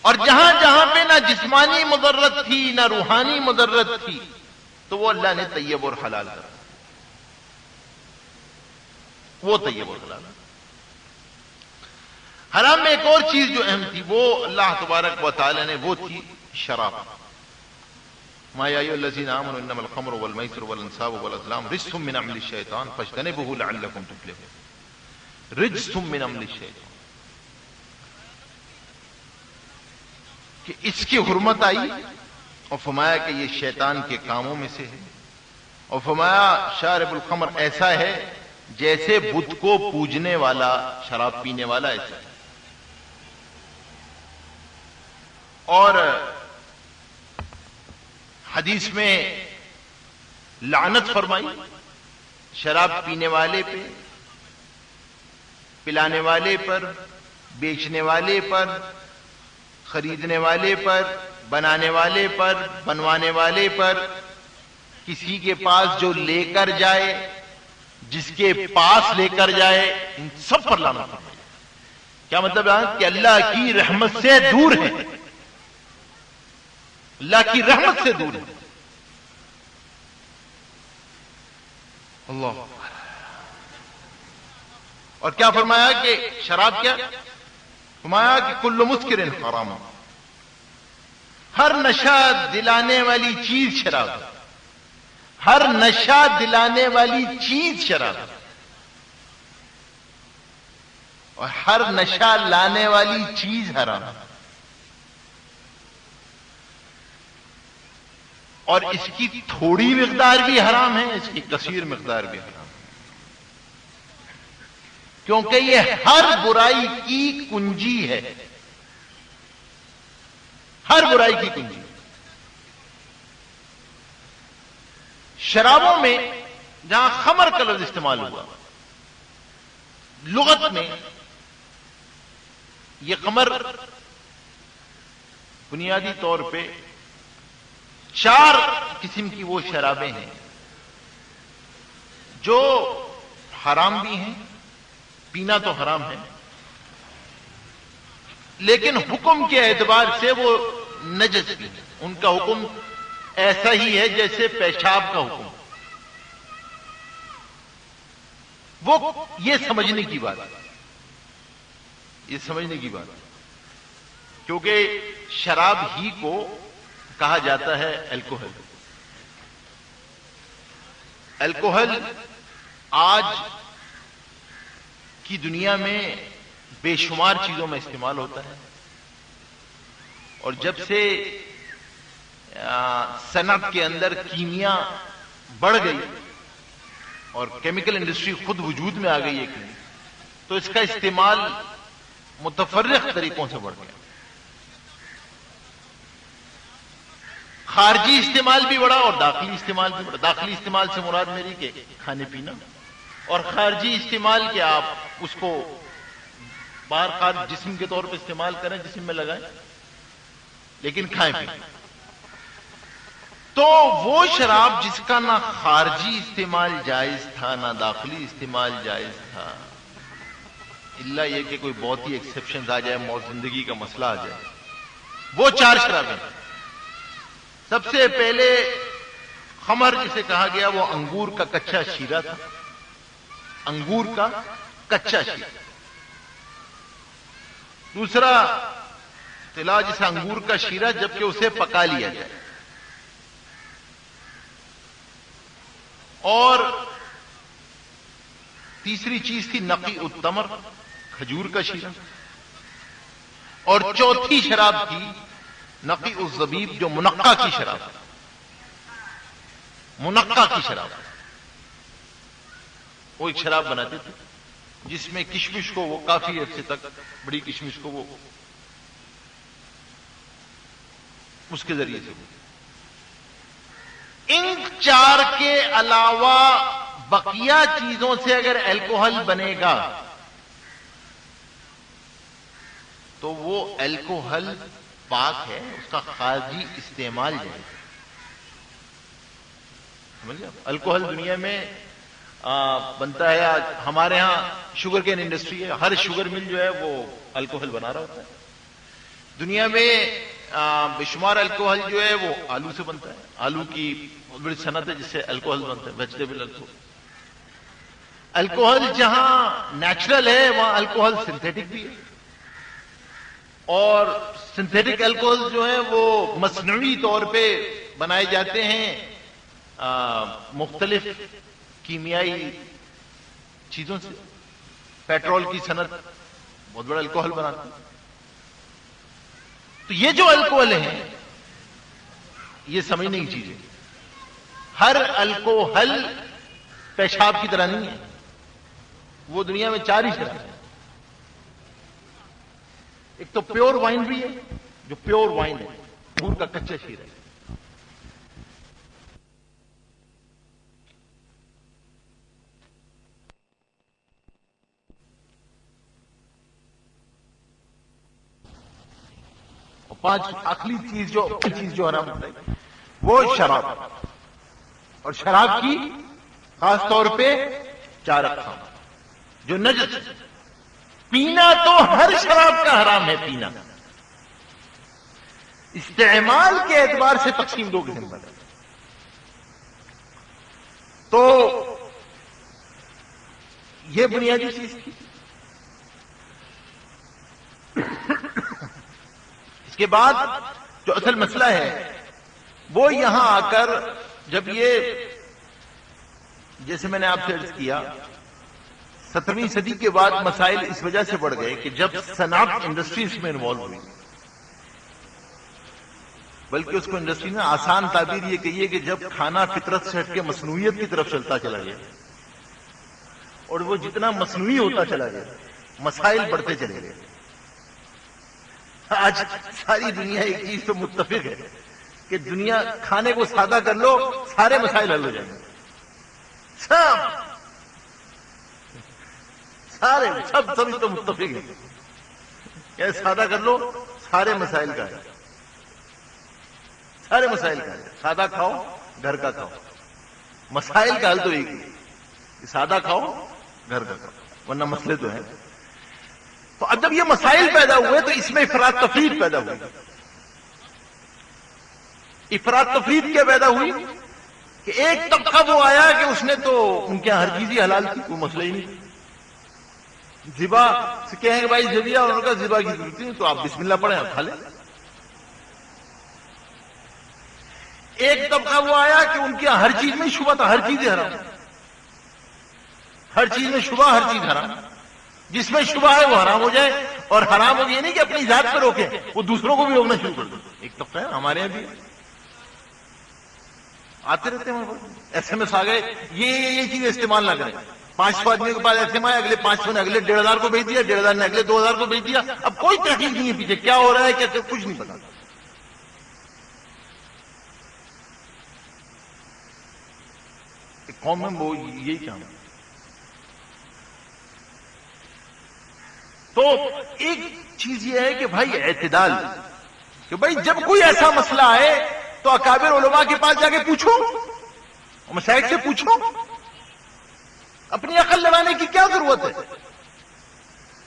اور جہاں جہاں پہ نہ جسمانی مضرت تھی نہ روحانی مضرت تھی تو وہ اللہ نے طیب اور حلال کرا، وہ طیب اور حلال۔ حرام میں ایک اور چیز جو اہم تھی وہ اللہ تبارک و تعالی نے وہ تھی شراب۔ ما یا ایھا الذین آمنوا انما الخمر والمیسر والانصاب والازلام رجس من عمل الشیطان فاجتنبوه لعلکم تفلحون۔ رجس من عمل الشیطان، کہ اس کی حرمت آئی اور فرمایا کہ یہ شیطان کے کاموں میں سے ہے، اور فرمایا شارب الخمر ایسا ہے جیسے بت کو پوجنے والا، شراب پینے والا ایسا ہے۔ اور حدیث میں لعنت فرمائی شراب پینے والے پہ، پلانے والے پر، بیچنے والے پر، خریدنے والے پر، بنانے والے پر، بنوانے والے پر، کسی کے پاس جو لے کر جائے، جس کے پاس لے کر جائے، ان سب پر لعنت فرمائی۔ کیا مطلب ہے کہ اللہ کی رحمت سے دور ہے، اللہ کی رحمت سے دور ہے۔ اللہ۔ اور کیا فرمایا کہ شراب کیا فرمایا کہ کل مسکر حرام، ہر نشہ دلانے والی چیز شراب، ہر نشہ دلانے والی چیز شراب، اور ہر نشہ لانے والی چیز حرام، اور اس کی تھوڑی مقدار بھی حرام ہے، اس کی کثیر مقدار بھی حرام ہے، کیونکہ یہ ہر برائی کی کنجی ہے، ہر برائی کی کنجی۔ شرابوں میں جہاں خمر کا لفظ استعمال ہوا، لغت میں یہ خمر بنیادی طور پہ 4 قسم کی وہ شرابیں ہیں جو حرام بھی ہیں، پینا تو حرام ہے، لیکن حکم کے اعتبار سے وہ نجس بھی ہے، ان کا حکم ایسا ہی ہے جیسے پیشاب کا حکم۔ وہ یہ سمجھنے کی بات ہے، یہ سمجھنے کی بات ہے، کیونکہ شراب ہی کو کہا جاتا ہے الکوہل۔ الکوہل آج کی دنیا میں بے شمار چیزوں میں استعمال ہوتا ہے، اور جب سے صنعت کے اندر کیمیا بڑھ گئی اور کیمیکل انڈسٹری خود وجود میں آ گئی ہے، تو اس کا استعمال متفرق طریقوں سے بڑھ گیا۔ خارجی استعمال بھی بڑھا اور داخلی استعمال بھی بڑھا۔ داخلی استعمال سے مراد میری کہ کھانے پینا، اور خارجی استعمال کہ آپ اس کو بار خارج جسم کے طور پہ استعمال کریں، جسم میں لگائیں، لیکن کھائیں پییں۔ تو وہ شراب جس کا نہ خارجی استعمال جائز تھا نہ داخلی استعمال جائز تھا، الا یہ کہ کوئی بہت ہی ایکسیپشنز آ جائے، موت زندگی کا مسئلہ آ جائے، وہ 4 شرابیں۔ سب سے پہلے خمر جسے کہا گیا وہ انگور کا کچا شیرہ تھا، انگور کا کچا شیرہ۔ دوسرا طلا جسے انگور کا شیرہ جبکہ اسے پکا لیا جائے، اور تیسری چیز تھی نقی التمر، کھجور کا شیرہ، اور چوتھی شراب تھی نقی الزبیب جو منقع کی شراب، منقع کی شراب۔ وہ ایک شراب بناتے تھے جس میں کشمش کو وہ کافی عرصے تک، بڑی کشمش کو وہ اس کے ذریعے سے، ان چار کے علاوہ بقیہ چیزوں سے اگر الکوہل بنے گا تو وہ الکوہل پاک ہے، اس کا خارجی استعمال جو ہے، سمجھ گئے؟ الکوہل دنیا میں بنتا ہے، آج ہمارے ہاں شوگر کین انڈسٹری ہے، ہر شوگر مل جو ہے وہ الکوہل بنا رہا ہوتا ہے۔ دنیا میں بے شمار الکوہل جو ہے وہ آلو سے بنتا ہے، آلو کی بہت بڑی صنعت ہے جس سے الکوہل بنتا ہے، ویجیٹیبل الکوہل۔ الکوہل جہاں نیچرل ہے وہاں الکوہل سنتھیٹک بھی ہے، اور سنتھیٹک الکوہل جو ہے وہ مصنوعی طور پہ بنائے جاتے ہیں مختلف کیمیائی چیزوں سے۔ پیٹرول کی صنعت بہت بڑا الکوہل بناتی ہے۔ تو یہ جو الکوہل ہیں یہ سمجھنے کی چیز ہے، ہر الکوہل پیشاب کی طرح نہیں ہے، وہ دنیا میں چار ہی شراب ہیں۔ ایک تو پیور وائن بھی ہے، جو پیور وائن ہے، انگور کا کچا شیرہ ہے۔ اور پانچ آخری چیز جو حرام ہے وہ شراب، اور شراب کی خاص طور پہ چار اقسام جو نجس۔ پینا تو ہر شراب کا حرام ہے، پینا استعمال کے اعتبار سے تقسیم دو قسم پر ہے۔ تو یہ بنیادی چیز تھی۔ اس کے بعد جو اصل مسئلہ ہے وہ یہاں آ کر جب یہ، جیسے میں نے آپ سے عرض کیا، 17ویں صدی کے بعد مسائل اس وجہ سے بڑھ گئے کہ جب صنعت انڈسٹری اس میں انوالو ہوئی، بلکہ اس کو انڈسٹری نے آسان تعبیر یہ کہی ہے کہ جب کھانا فطرت سے ہٹ کے مصنوعیت کی طرف چلتا چلا گیا، اور وہ جتنا مصنوعی ہوتا چلا گیا مسائل بڑھتے چلے گئے۔ آج ساری دنیا ایک چیز تو متفق ہے کہ دنیا کھانے کو سادہ کر لو سارے مسائل حل ہو جائیں گے، سب اس تو متفق ہے کہ سادہ کر لو سارے مسائل کا ہے، سارے مسائل کا ہے۔ سادہ کھاؤ گھر کا کھاؤ، مسائل کا حل تو ایک ہے کہ سادہ کھاؤ گھر کا کھاؤ، ورنہ مسئلے تو ہیں۔ تو اب جب یہ مسائل پیدا ہوئے تو اس میں افراط تفریط پیدا ہوئی۔ افراط تفریط کیا پیدا ہوئی کہ ایک طبقہ وہ آیا کہ اس نے تو ان کے ہر چیز ہی حلال تھی، کوئی مسئلہ ہی نہیں۔ ذبح سے کہیں کہ بھائی ذبیحہ، اور ان کا ذبح کی ضرورت نہیں تو آپ بسم اللہ پڑھیں آپ کھا لیں۔ ایک طبقہ وہ آیا کہ ان کے ہر چیز میں شبہ تھا، ہر چیز حرام، ہر چیز میں شبہ، ہر چیز حرام، جس میں شبہ ہے وہ حرام ہو جائے، اور حرام ہو یہ نہیں کہ اپنی ذات پہ روکے، وہ دوسروں کو بھی روکنا شروع کر دو۔ ایک طبقہ ہے ہمارے یہاں بھی آتے رہتے ہیں، ایس ایم ایس آ گئے یہ چیز استعمال نہ کریں۔ 500 آدمیوں کے پاس ایس ایم آئے، اگلے 500 نے اگلے 1500 کو بھیج دیا، 1500 نے اگلے 2000 کو بھیج دیا۔ اب کوئی تحقیق نہیں ہے پیچھے کیا ہو رہا ہے، کیسے، کچھ نہیں پتا۔ قوم میں وہ یہی کام ہے۔ تو ایک چیز یہ ہے کہ بھائی اعتدال، کہ بھائی جب کوئی ایسا مسئلہ آئے تو اکابر علماء کے پاس جا کے پوچھو، مشائخ سے پوچھو، اپنی عقل لگانے کی کیا ضرورت ہے؟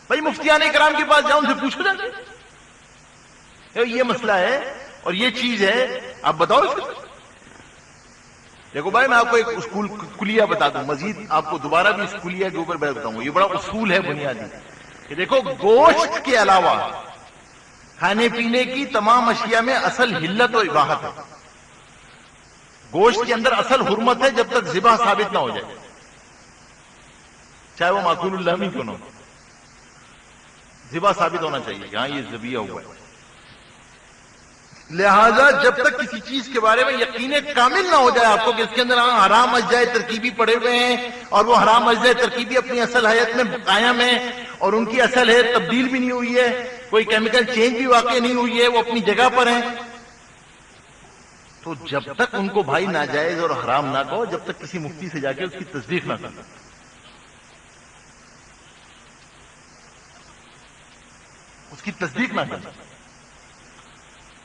بھائی مفتیان کرام کے پاس جاؤ، ان سے پوچھو جا کے یہ مسئلہ ہے اور یہ چیز ہے، آپ بتاؤ۔ دیکھو بھائی میں آپ کو ایک اسکول کلیہ بتا دوں، مزید آپ کو دوبارہ بھی اس کلیہ کے اوپر بتاؤں گا، یہ بڑا اصول ہے بنیادی کہ دیکھو گوشت کے علاوہ کھانے پینے کی تمام اشیاء میں اصل حلت و اباحت ہے. گوشت کے اندر اصل حرمت ہے جب تک ذبح ثابت نہ ہو جائے، چاہے وہ معقول اللہ میں کیوں نہ ہو، ذبح ثابت ہونا چاہیے کہ ہاں یہ ذبیحہ ہوا ہے. لہذا جب تک کسی چیز کے بارے میں یقین کامل نہ ہو جائے آپ کو کہ اس کے اندر حرام اجزاء ترکیبی پڑے ہوئے ہیں اور وہ حرام اجزاء ترکیبی اپنی اصل حیت میں قائم ہیں اور ان کی اصل حیت تبدیل بھی نہیں ہوئی ہے، کوئی کیمیکل چینج بھی واقع نہیں ہوئی ہے، وہ اپنی جگہ پر ہیں، تو جب تک ان کو بھائی ناجائز اور حرام نہ کہو، جب تک کسی مفتی سے جا کے اس کی تصدیق نہ کرو، اس کی تصدیق نہ کرو.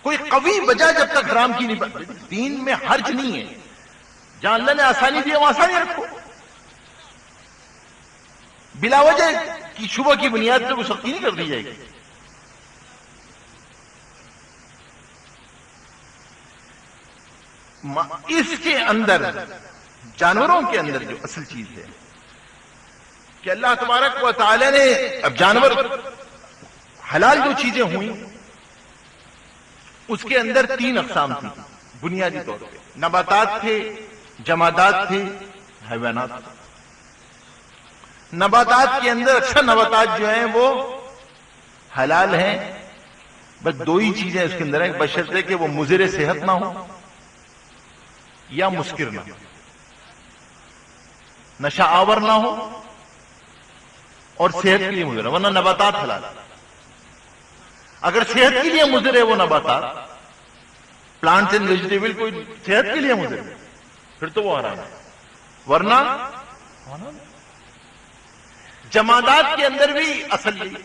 کوئی قوی وجہ جب تک حرام کی نہیں، دین میں حرج نہیں ہے، جہاں اللہ نے آسانی دی ہے وہاں آسانی رکھو، بلا وجہ کی شبہ کی بنیاد پہ کوئی سختی نہیں کر دی جائے گی. اس کے اندر جانوروں کے اندر جو اصل چیز ہے کہ اللہ تبارک و تعالی نے اب جانور حلال جو چیزیں ہوئیں اس کے اندر 3 اقسام تھی بنیادی طور پہ، نباتات تھے، جمادات تھے، حیوانات تھے. نباتات کے اندر اکثر نباتات جو ہیں وہ حلال ہیں، بس 2 ہی چیزیں اس کے اندر ہیں، بشرطے کہ وہ مضر صحت نہ ہو یا مسکر نہ ہو، نشہ آور نہ ہو اور صحت کے لیے مضر، ورنہ نباتات حلال. اگر صحت کے لیے مضر ہے وہ نباتات، پلانٹس اینڈ ویجیٹیبل کوئی صحت کے لیے مضر ہے پھر تو وہ حرام ہے، ورنہ جمادات کے اندر بھی اصل یہی،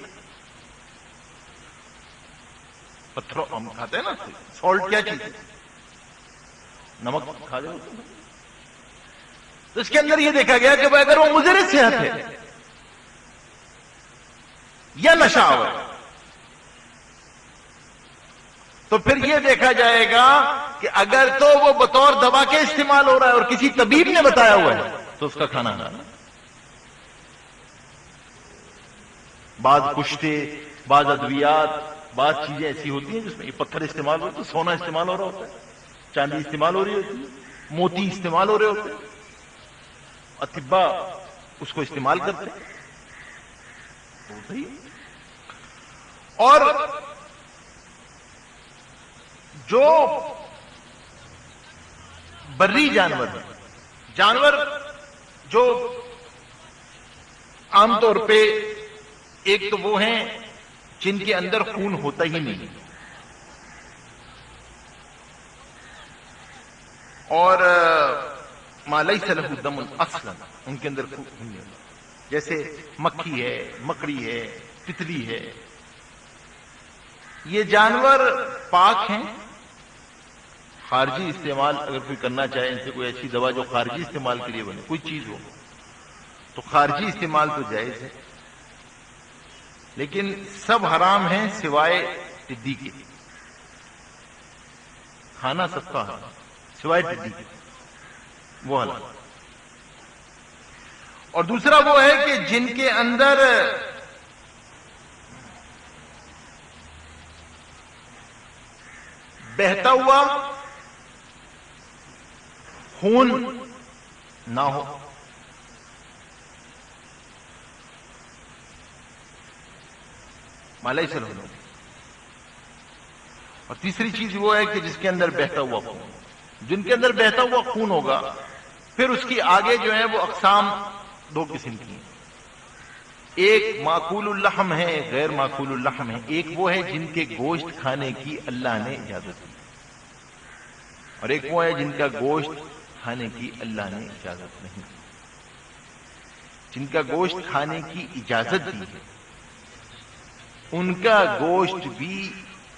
پتھروں ہم کھاتے ہیں نا، سالٹ کیا چیز ہے، نمک کھا جائے تو اس کے اندر یہ دیکھا گیا کہ اگر وہ مضر صحت ہے یا نشہ آور ہے تو پھر یہ دیکھا جائے گا کہ اگر تو وہ بطور دوا کے استعمال ہو رہا ہے اور کسی طبیب نے بتایا ہوا ہے تو اس کا کھانا حرام ہے. بعض کشتے، بعض ادویات، بعض چیزیں ایسی ہوتی ہیں جس میں یہ پتھر استعمال ہوتا ہے، سونا استعمال ہو رہا ہوتا ہے، چاندی استعمال ہو رہی ہوتی ہے، موتی استعمال ہو رہے ہوتے ہیں، اطباء اس کو استعمال کرتے ہیں تو صحیح. اور جو بری جانور ہیں، جانور جو عام طور پہ ایک تو وہ ہیں جن کے اندر خون ہوتا ہی نہیں اور ما لیس لہ دم اصلا، ان کے اندر خون نہیں ہوتا، جیسے مکھی ہے، مکڑی ہے، تتلی ہے. یہ جانور پاک ہیں، خارجی استعمال اگر کوئی کرنا چاہے، ان سے کوئی ایسی دوا جو خارجی استعمال کے لیے بنے، کوئی چیز ہو تو خارجی استعمال تو جائز ہے، لیکن سب حرام ہیں سوائے ٹڈی کے، کھانا سب کا حرام سوائے ٹڈی کے، وہ حلال. اور دوسرا وہ ہے کہ جن کے اندر بہتا ہوا خون نہ ہو، مالائی سے لوگ. اور تیسری چیز وہ ہے کہ جس کے اندر بہتا ہوا خون، جن کے اندر بہتا ہوا خون ہوگا پھر اس کی آگے جو ہے وہ اقسام 2 قسم کی ہیں. ایک معقول اللحم ہے، غیر معقول اللحم ہے. ایک وہ ہے جن کے گوشت کھانے کی اللہ نے اجازت دی، اور ایک وہ ہے جن کا گوشت کھانے کی اللہ نے اجازت نہیں دی. جن کا گوشت کھانے کی اجازت دی ہے ان کا گوشت بھی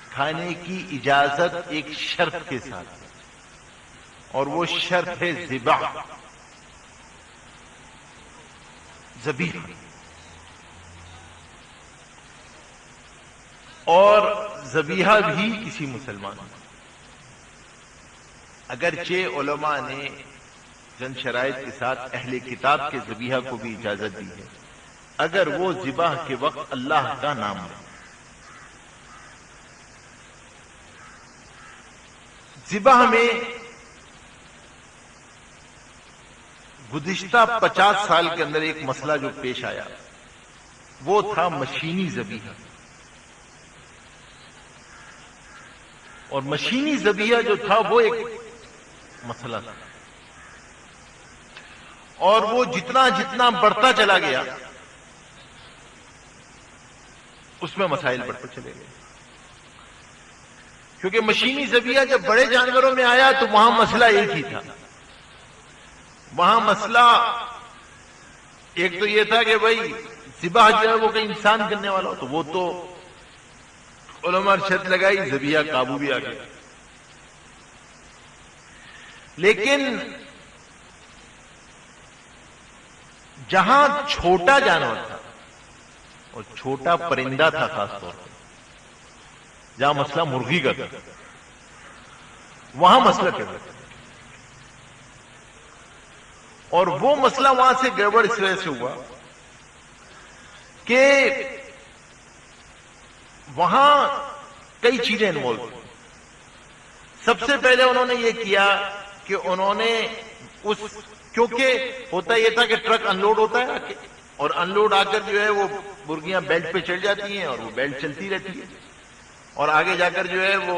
کھانے کی اجازت ایک شرط کے ساتھ ہے، اور وہ شرط ہے ذبح، ذبیحہ. اور ذبیحہ بھی کسی مسلمان، اگرچہ علماء نے چند شرائط کے ساتھ اہل کتاب کے ذبیحہ کو بھی اجازت دی ہے، اگر وہ ذبح کے وقت اللہ کا نام لے۔ ذبح میں گزشتہ 50 سال کے اندر ایک مسئلہ جو پیش آیا وہ تھا مشینی ذبیحہ، اور مشینی ذبیحہ جو تھا وہ ایک مسئلہ تھا، اور وہ جتنا جتنا بڑھتا چلا گیا اس میں مسائل بڑھتے چلے گئے، کیونکہ مشینی ذبیحہ جب بڑے جانوروں میں آیا تو وہاں مسئلہ ایک ہی تھا۔ وہاں مسئلہ ایک تو یہ تھا کہ بھائی ذبح جو ہے وہ کہیں انسان کرنے والا ہو، تو وہ تو علماء شرط لگائی، ذبیحہ قابو بھی آ گیا۔ لیکن جہاں چھوٹا جانور تھا اور چھوٹا پرندہ تھا، خاص طور پر جہاں مسئلہ مرغی کا تھا، وہاں مسئلہ کیا تھا، اور وہ مسئلہ وہاں سے گڑبڑ اس وجہ سے ہوا کہ وہاں کئی چیزیں انوالو تھیں۔ سب سے پہلے انہوں نے یہ کیا کہ انہوں نے کیونکہ ہوتا یہ تھا کہ ٹرک ان لوڈ ہوتا ہے اور ان لوڈ آ کر جو ہے وہ مرغیاں بیلٹ پہ چڑھ جاتی ہیں اور وہ بیلٹ چلتی رہتی ہے، اور آگے جا کر جو ہے وہ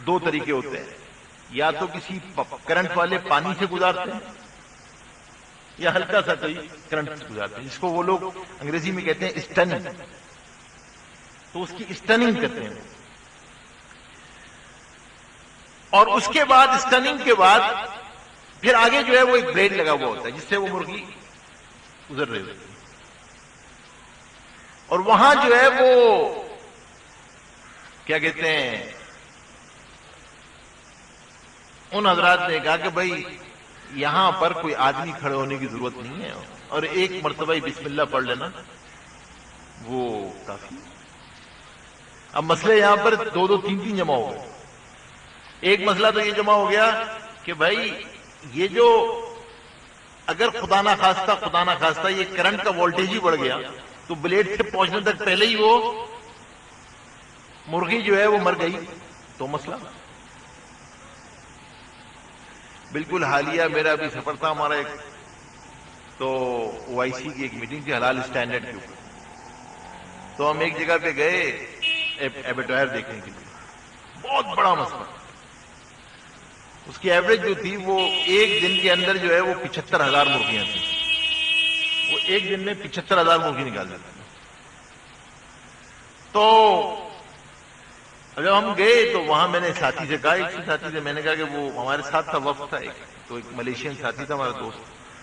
دو طریقے ہوتے ہیں، یا تو کسی کرنٹ والے پانی سے گزارتے ہیں یا ہلکا سا کوئی کرنٹ سے گزارتے ہیں، جس کو وہ لوگ انگریزی میں کہتے ہیں اسٹننگ، تو اس کی اسٹننگ کرتے ہیں، اور اس کے بعد اسٹننگ کے بعد پھر آگے جو ہے وہ ایک بلیڈ لگا ہوا ہوتا ہے جس سے وہ مرغی گزر رہی ہوتی ہے، اور وہاں جو ہے وہ کیا کہتے ہیں، ان حضرات نے کہا کہ بھائی یہاں پر کوئی آدمی کھڑے ہونے کی ضرورت نہیں ہے، اور ایک مرتبہ بسم اللہ پڑھ لینا وہ کافی۔ اب مسئلے یہاں پر دو دو تین تین جمع ہو گئے۔ ایک مسئلہ تو یہ جمع ہو گیا کہ بھائی یہ جو اگر خدا نہ خواستہ یہ کرنٹ کا وولٹیج ہی بڑھ گیا تو بلیڈ سے پہنچنے تک پہلے ہی وہ مرغی جو ہے وہ مر گئی، تو مسئلہ بالکل حالیہ میرا بھی سفر تھا ہمارا ایک، تو او آئی سی کی ایک میٹنگ تھی حلال اسٹینڈرڈ کے اوپر، تو ہم ایک جگہ پہ گئے ایبیٹوائر دیکھنے کے لیے، بہت بڑا مسئلہ، اس کی ایوریج جو تھی وہ ایک دن کے اندر جو ہے وہ 75,000 مرغیاں تھیں، وہ ایک دن میں 75,000 مرغی نکال دیتے ہیں۔ تو جب ہم گئے تو وہاں میں نے ساتھی سے کہا، ایک ساتھی سے میں نے کہا کہ وہ ہمارے ساتھ تھا، وقت تھا ایک، تو ایک ملیشین ساتھی تھا ہمارا دوست،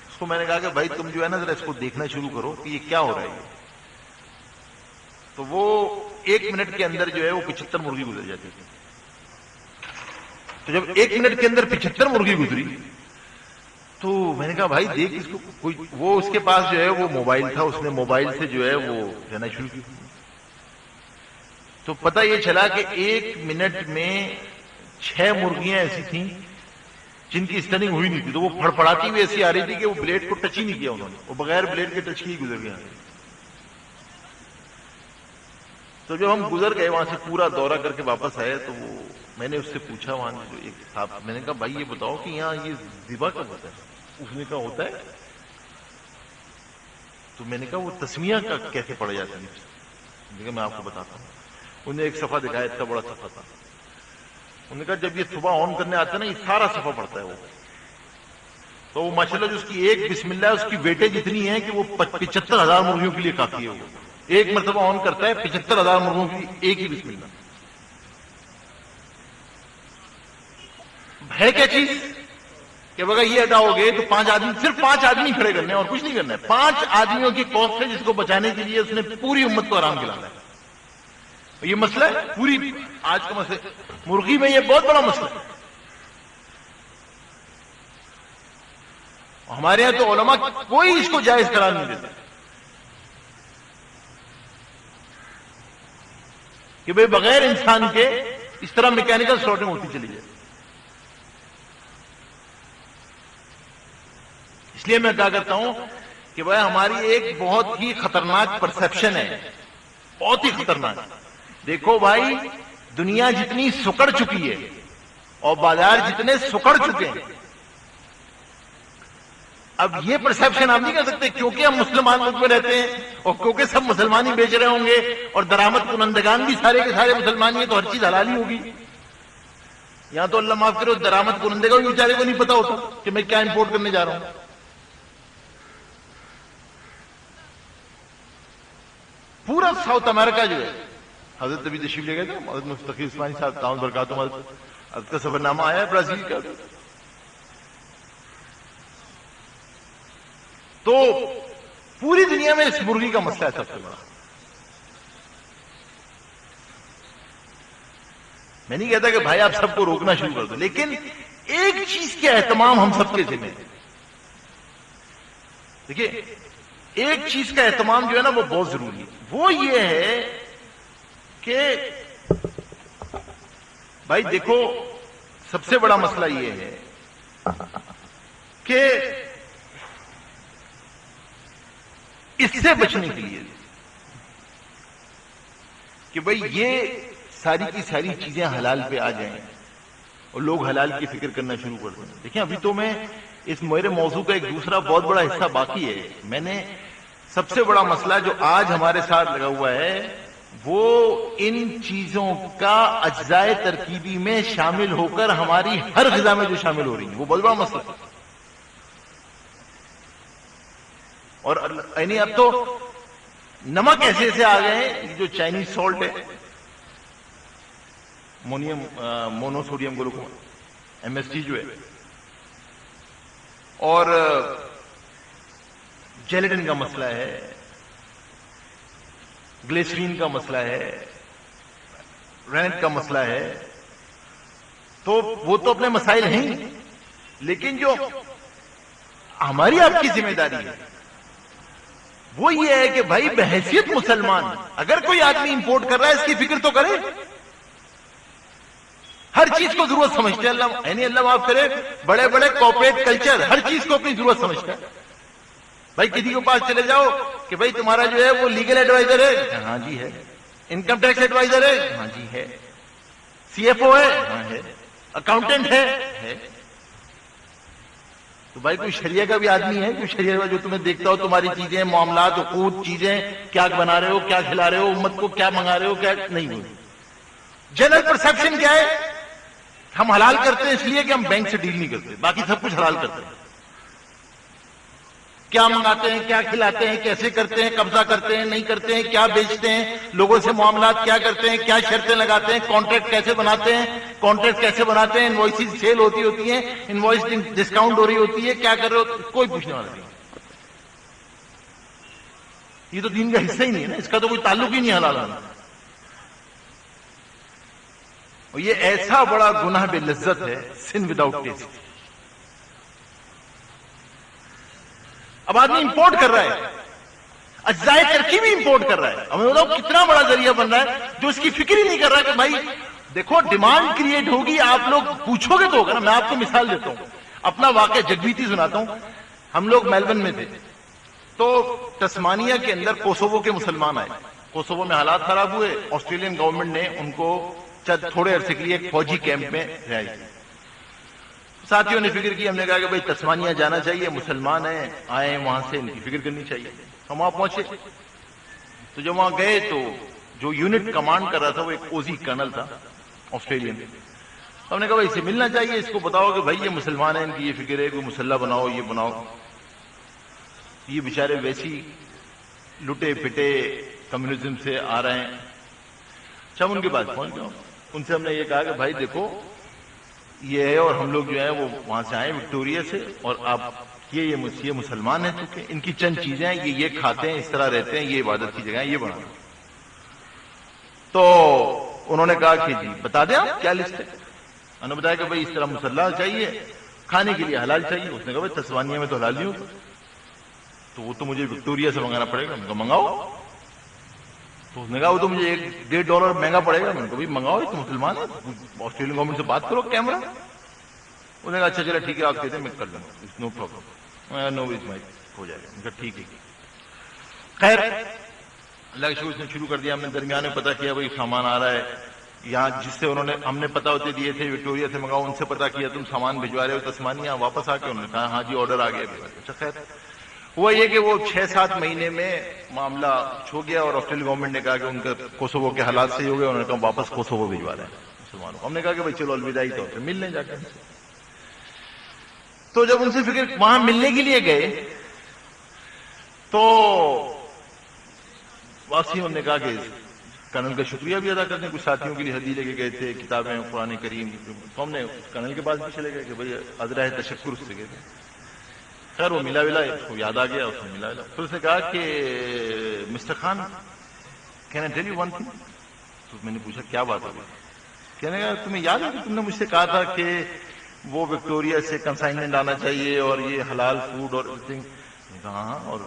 اس کو میں نے کہا کہ بھائی تم جو ہے نا ذرا اس کو دیکھنا شروع کرو کہ یہ کیا ہو رہا ہے، تو وہ 1 منٹ کے اندر جو ہے وہ 75 مرغی گزر جاتی تھی۔ تو جب 1 منٹ کے اندر 75 مرغی گزری تو میں نے کہا بھائی دیکھ اس کو، کوئی وہ اس کے پاس جو ہے وہ موبائل تھا، اس نے موبائل سے جو ہے وہ لینا شروع کی، تو پتہ یہ چلا کہ 1 منٹ میں 6 مرغیاں ایسی تھیں جن کی اسٹننگ ہوئی نہیں تھی، تو وہ پھڑپڑاتی ہوئی ایسی آ رہی تھی کہ وہ بلیڈ کو ٹچ ہی نہیں کیا انہوں نے، وہ بغیر بلیڈ کے ٹچ کی ہی گزر گیا۔ تو جب ہم گزر گئے وہاں سے پورا دورہ کر کے واپس آئے تو وہ میں نے اس سے پوچھا وہاں جو ایک صاحب، میں نے کہا بھائی یہ بتاؤ کہ یہاں یہ ذبح کب ہوتا ہے؟ اس نے کہا ہوتا ہے، تو میں نے کہا وہ تسمیہ کا کیسے پڑھا جاتا ہے؟ میں نے کہا میں آپ کو بتاتا ہوں۔ انہوں نے ایک صفحہ دکھایا، اتنا بڑا صفحہ تھا، انہوں نے کہا جب یہ صبح آن کرنے آتا ہے نا یہ سارا صفحہ پڑتا ہے وہ، تو وہ ماشاءاللہ جو اس کی ایک بسم اللہ اس کی ویٹیج اتنی ہے کہ وہ 75,000 مرغیوں کے لیے کافی ہے، وہ ایک مرتبہ آن کرتا ہے 75,000 مرغوں کی ایک ہی بسم اللہ۔ ہے کیا چیز کہ اگر یہ ہٹاؤ گے تو 5 آدمی، صرف 5 آدمی کھڑے کرنے اور کچھ نہیں کرنا ہے، 5 آدمیوں کی کوسٹ ہے جس کو بچانے کے لیے اس نے پوری امت کو آرام دلانا ہے۔ یہ مسئلہ ہے پوری آج کا مسئلہ، مرغی میں یہ بہت بڑا مسئلہ ہے۔ ہمارے یہاں تو علماء کوئی اس کو جائز قرار نہیں دیتا کہ بھئی بغیر انسان کے اس طرح میکینیکل سلوٹنگ ہوتی چلی جائے۔ اس لیے میں کہا کرتا ہوں کہ بھائی ہماری ایک بہت ہی خطرناک پرسپشن ہے، بہت ہی خطرناک. دیکھو بھائی، دنیا جتنی سکڑ چکی ہے اور بازار جتنے سکڑ چکے ہیں، اب یہ پرسپشن آپ نہیں کر سکتے کیونکہ ہم مسلمان ملک میں رہتے ہیں اور کیونکہ سب مسلمان ہی بیچ رہے ہوں گے اور درآمد کنندگان بھی سارے کے سارے مسلمان ہی ہیں تو ہر چیز حلال ہی ہوگی. یہاں تو اللہ معاف کرے درآمد کنندے کا بھی بیچارے کو نہیں پتا ہوتا کہ میں کیا امپورٹ کرنے جا رہا ہوں. پورا ساؤتھ امریکہ جو ہے، حضرت ابھی تشریف لے گئے تھے حضرت مفتخر عثمانی صاحب دامت برکاتہم، حضرت کا سفر نامہ آیا ہے برازیل کا. تو پوری دنیا میں اس مرغی کا مسئلہ ہے سب سے بڑا. میں نہیں کہتا کہ بھائی آپ سب کو روکنا شروع کر دو، لیکن ایک چیز کا اہتمام ہم سب کے ذمہ ہے. دیکھیے، ایک چیز کا اہتمام جو ہے نا وہ بہت ضروری ہے. وہ یہ ہے کہ بھائی دیکھو، سب سے بڑا مسئلہ یہ ہے کہ اس سے بچنے کے لیے کہ بھئی یہ ساری کی ساری چیزیں حلال پہ آ جائیں اور لوگ حلال کی فکر کرنا شروع کر دیں. دیکھیں، ابھی تو میں اس میرے موضوع کا ایک دوسرا بہت بڑا حصہ باقی ہے. میں نے سب سے بڑا مسئلہ جو آج ہمارے ساتھ لگا ہوا ہے وہ ان چیزوں کا اجزائے ترکیبی میں شامل ہو کر ہماری ہر غذا میں جو شامل ہو رہی ہیں وہ بہت بڑا مسئلہ ہے. اور یعنی اب تو نمک ایسے ایسے آ گئے ہیں، جو چائنیز سالٹ ہے، مونو سوڈیم گلوکوز MSG جو ہے، اور جیلیٹن کا مسئلہ ہے، گلیسرین کا مسئلہ ہے، رینٹ کا مسئلہ ہے. تو وہ تو اپنے مسائل ہیں، لیکن جو ہماری آپ کی ذمہ داری ہے وہ یہ ہے کہ بھائی بحیثیت مسلمان اگر کوئی آدمی امپورٹ کر رہا ہے اس کی فکر تو کرے. ہر چیز کو ضرورت سمجھتے ہیں. اللہ معاف کرے، بڑے بڑے کارپوریٹ کلچر ہر چیز کو اپنی ضرورت سمجھتا ہے. بھائی کسی کے پاس چلے جاؤ کہ بھائی تمہارا جو ہے وہ لیگل ایڈوائزر ہے، ہاں جی ہے. انکم ٹیکس ایڈوائزر ہے، ہاں جی ہے. CFO ہے، ہاں ہے. اکاؤنٹنٹ ہے. تو بھائی کوئی شریعہ کا بھی آدمی ہے، کوئی شریعہ جو تمہیں دیکھتا ہو تمہاری چیزیں، معاملات، حقوق، چیزیں کیا بنا رہے ہو، کیا کھلا رہے ہو، امت کو کیا منگا رہے ہو، کیا نہیں ہو. جنرل پرسپشن کیا ہے؟ ہم حلال کرتے ہیں اس لیے کہ ہم بینک سے ڈیل نہیں کرتے، باقی سب کچھ حلال کرتے ہیں. کیا منگاتے ہیں، کیا کھلاتے ہیں، کیسے کرتے ہیں، قبضہ کرتے ہیں، نہیں کرتے ہیں، کیا بیچتے ہیں، لوگوں سے معاملات کیا کرتے ہیں، کیا شرطیں لگاتے ہیں، کانٹریکٹ کیسے بناتے ہیں، انوائسز سیل ہوتی ہیں، انوائس ڈسکاؤنٹ ہو رہی ہوتی ہے، کیا کر رہے ہو، کوئی پوچھنے والا نہیں. یہ تو دین کا حصہ ہی نہیں ہے نا، اس کا تو کوئی تعلق ہی نہیں حلال ہونا. اور یہ ایسا بڑا گناہ بے لذت ہے، سن وداؤٹ ٹیسٹ. اب آدمی امپورٹ کر رہا ہے، اجزائے ترکیبی امپورٹ کر رہا ہے. ہمیں بتاؤ کتنا بڑا ذریعہ بن رہا ہے جو اس کی فکر ہی نہیں کر رہا کہ بھائی دیکھو ڈیمانڈ کریٹ ہوگی. آپ لوگ پوچھو گے تو ہوگا نا. میں آپ کو مثال دیتا ہوں، اپنا واقعہ جگبیتی سناتا ہوں. ہم لوگ میلبن میں تھے تو تسمانیہ کے اندر کوسوو کے مسلمان آئے. کوسوو میں حالات خراب ہوئے، آسٹریلین گورنمنٹ نے ان کو تھوڑے عرصے کے لیے ایک فوجی کیمپ میں رہائی دی. ساتھیوں نے فکر کی، ہم نے کہا کہ بھائی تسمانیہ جانا چاہیے، مسلمان ہیں، آئے وہاں سے ان کی فکر کرنی چاہیے. ہم وہاں پہنچے تو جب وہاں گئے تو جو یونٹ کمانڈ کر رہا تھا وہ ایک اوزی کرنل تھا آسٹریلین. ہم نے کہا بھائی اسے ملنا چاہیے، اس کو بتاؤ کہ بھائی یہ مسلمان ہیں، ان کی یہ فکر ہے، کوئی مسلح بناؤ، یہ بناؤ. یہ بیچارے ویسی لٹے پٹے کمیونزم سے آ رہے ہیں. اچھا ہم ان کے پاس پہنچ گئے، ان سے ہم نے یہ کہا کہ بھائی دیکھو یہ ہے اور ہم لوگ جو ہیں وہ وہاں سے آئے وکٹوریا سے، اور آپ یہ مسلمان ہیں چونکہ ان کی چند چیزیں ہیں، یہ کھاتے ہیں، اس طرح رہتے ہیں، یہ عبادت کی جگہ ہے، یہ بنا. تو انہوں نے کہا کہ جی بتا دیں آپ کیا لسٹ ہے. انہوں نے بتایا کہ بھائی اس طرح مسلح چاہیے، کھانے کے لیے حلال چاہیے. اس نے کہا بھائی تسوانیہ میں تو حلال نہیں ہوگا، تو وہ تو مجھے وکٹوریا سے منگانا پڑے گا. میں نے کہا منگاؤ. تو اس نے کہا وہ تو مجھے $1.5 مہنگا پڑے گا. میں نے کہا بھائی منگاؤ، تو مسلمان ہے، آسٹریلین گورنمنٹ سے بات کرو کیمرہ. انہوں نے کہا اچھا چلے ٹھیک ہے آپ کہتے ہیں میں کر لوں گا، نو پرابلم. نو ویز مائک ہو جائے گا. ان کا ٹھیک ہے. خیر اللہ کے شکر اس نے شروع کر دیا. ہم نے درمیان میں پتا کیا بھائی سامان آ رہا ہے یہاں, جس سے انہوں نے ہم نے پتا ہوتے دیے تھے وکٹوریا سے منگاؤ, ان سے پتا کیا تم سامان بھجوا رہے ہو تسمانیہ. واپس آ کے انہوں نے کہا ہاں جی آرڈر آ گیا. اچھا خیر ہوا یہ کہ وہ 6-7 مہینے میں معاملہ ہو گیا اور آسٹریلین گورنمنٹ نے کہا کہ ان کا کوسوو کے حالات صحیح ہو گئے. انہوں نے کہا واپس کوسوو بھجوا رہے ہیں مسلمانوں. ہم نے کہا کہ بھائی چلو الوداعی طور پہ مل لیں جا کے. تو جب ان سے فکر وہاں ملنے کے لیے گئے تو واپسی ہم نے کہا کہ کرنل کا شکریہ بھی ادا کرتے ہیں. کچھ ساتھیوں کے لیے ہدیے لے کے گئے تھے, کتابیں, قرآن کریم. تو ہم نے کرنل کے پاس بھی چلے گئے کہ بھائی عذرائے تشکر اس سے گئے تھے. خیر وہ ملا ولا, اس کو یاد آ گیا, اس نے ملا ولا. پھر اس نے کہا کہ mister Khan can I tell you one thing. تو میں نے پوچھا کیا بات ہوگی. کہنے کا تمہیں یاد ہے کہ تم نے مجھ سے کہا تھا کہ وہ وکٹوریا سے کنسائنمنٹ آنا چاہیے اور یہ حلال فوڈ اور ایوری تھنگ. میں نے کہا ہاں, اور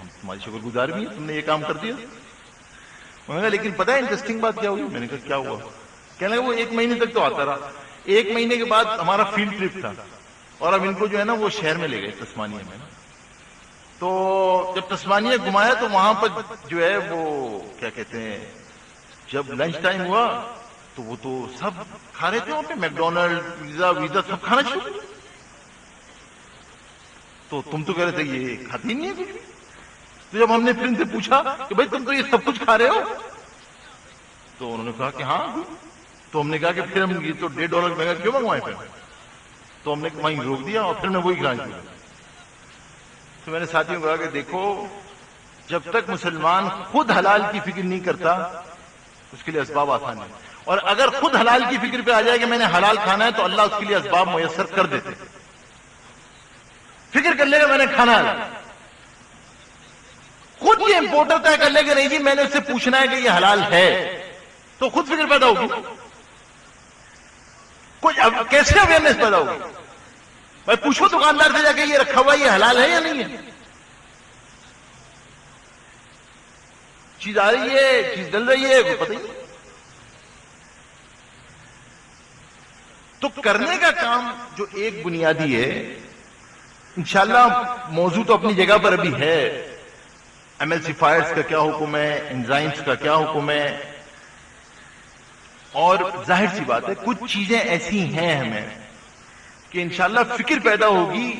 ہم تمہاری شکر گزار بھی ہیں, تم نے یہ کام کر دیا. میں نے کہا لیکن پتہ ہے انٹرسٹنگ بات کیا ہوئی. میں نے کہا کیا ہوا. کہنے لگا وہ 1 مہینے تک تو آتا رہا. 1 مہینے کے بعد ہمارا فیلڈ ٹرپ تھا اور اب ان کو جو ہے نا وہ شہر میں لے گئے تسمانیہ میں نا. تو جب تسمانیہ گھمایا تو وہاں پر جو ہے وہ کیا کہتے ہیں, جب لنچ ٹائم ہوا تو وہ تو سب کھا رہے تھے وہاں پہ, میکڈونلڈ, پیزا ویزا سب کھانا شروع. تو تم تو کہہ رہے تھے یہ کھاتی نہیں ہے کچھ بھی. تو جب ہم نے پھر ان سے پوچھا کہ بھائی تم تو یہ سب کچھ کھا رہے ہو, تو انہوں نے کہا کہ ہاں. تو ہم نے کہا کہ پھر ہم یہ تو $1.5 مہنگا کیوں منگوائے پھر. تو ہم نے وہیں روک دیا اور پھر میں وہی کھانا شروع. تو میں نے ساتھیوں کو کہا کہ دیکھو جب تک مسلمان خود حلال کی فکر نہیں کرتا اس کے لیے اسباب آسان ہیں, اور اگر خود حلال کی فکر پہ آ جائے کہ میں نے حلال کھانا ہے تو اللہ اس کے لیے اسباب میسر کر دیتے. فکر کر لے گا میں نے کھانا ہے, خود یہ امپورٹر طے کر لے گا نہیں جی میں نے اس سے پوچھنا ہے کہ یہ حلال ہے, تو خود فکر پیدا ہوگی. کچھ کیسے اویئرنیس پیدا ہوگی. بھائی پوچھو دکاندار سے جا کے یہ رکھا ہوا یہ حلال ہے یا نہیں ہے. چیز آ رہی ہے, چیز ڈل رہی ہے, کوئی پتہ ہی. تو کرنے کا کام جو ایک بنیادی ہے, انشاءاللہ موضوع تو اپنی جگہ پر ابھی ہے. ایملسیفائرز کا کیا حکم ہے, انزائمز کا کیا حکم ہے, اور ظاہر سی بات ہے کچھ چیزیں ایسی ہیں ہمیں کہ انشاءاللہ فکر پیدا ہوگی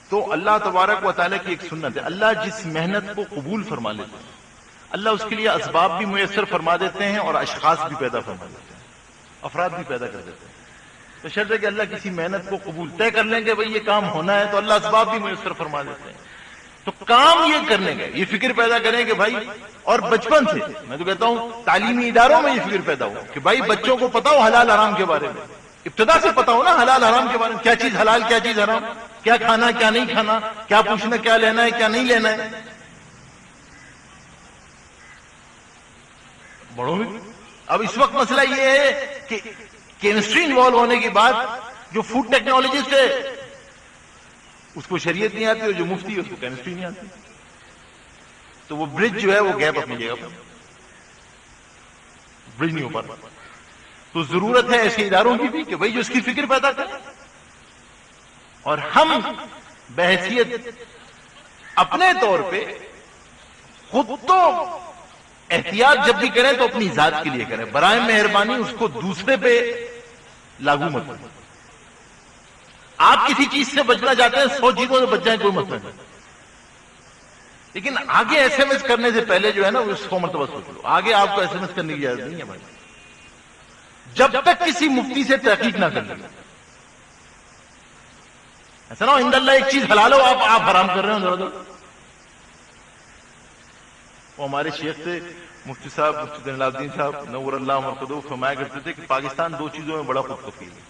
تو اللہ تبارک و تعالیٰ کی ایک سنت ہے. اللہ جس محنت کو قبول فرما لیتے ہیں اللہ اس کے لیے اسباب بھی میسر فرما دیتے ہیں اور اشخاص بھی پیدا فرما دیتے ہیں, افراد بھی پیدا کر دیتے ہیں. تو شرط ہے کہ اللہ کسی محنت کو قبول طے کر لیں کہ بھئی یہ کام ہونا ہے تو اللہ اسباب بھی میسر فرما دیتے ہیں. تو کام یہ کرنے کا یہ فکر پیدا کریں کہ بھائی, اور بچپن سے میں تو کہتا ہوں تعلیمی اداروں میں یہ فکر پیدا ہو کہ بھائی بچوں کو پتا ہو حلال حرام کے بارے میں, ابتدا سے پتا ہو نا حلال حرام کے بارے میں, کیا چیز حلال کیا چیز حرام, کیا کھانا کیا نہیں کھانا, کیا پوچھنا کیا لینا ہے کیا نہیں لینا ہے. بڑوں میں اب اس وقت مسئلہ یہ ہے کہ کیمسٹری انوالو ہونے کے بعد جو فوڈ ٹیکنالوجسٹ ہے اس کو شریعت نہیں آتی اور جو مفتی ہے اس کو کیمسٹری نہیں آتی. تو وہ برج جو ہے وہ گیپ اپنی جگہ پر برج نہیں ہو پاتا. تو ضرورت ہے ایسے اداروں کی بھی کہ بھائی جو اس کی فکر پیدا کریں, اور ہم بحیثیت اپنے طور پہ خود تو احتیاط جب بھی کریں تو اپنی ذات کے لیے کریں, برائے مہربانی اس کو دوسرے پہ لاگو مت کریں. آپ کسی چیز سے بچنا چاہتے ہیں 100 چیزوں سے بچ جائیں کوئی مسئلہ نہیں, لیکن آگے ایس ایم ایس کرنے سے پہلے جو ہے نا وہ 100 مرتبہ سوچ لو. آگے آپ کو ایس ایم ایس کرنے کی اجازت نہیں ہے بھائی جب تک کسی مفتی سے تحقیق نہ کر لیں. ایسا نہ ہو عند اللہ ایک چیز حلال ہو آپ حرام کر رہے ہو ذرا ذرا. وہ ہمارے شیخ تھے مفتی صاحب مفتی زین العابدین صاحب نور اللہ مرقدہ فرمایا کرتے تھے کہ پاکستان 2 چیزوں میں بڑا خود کفیل ہے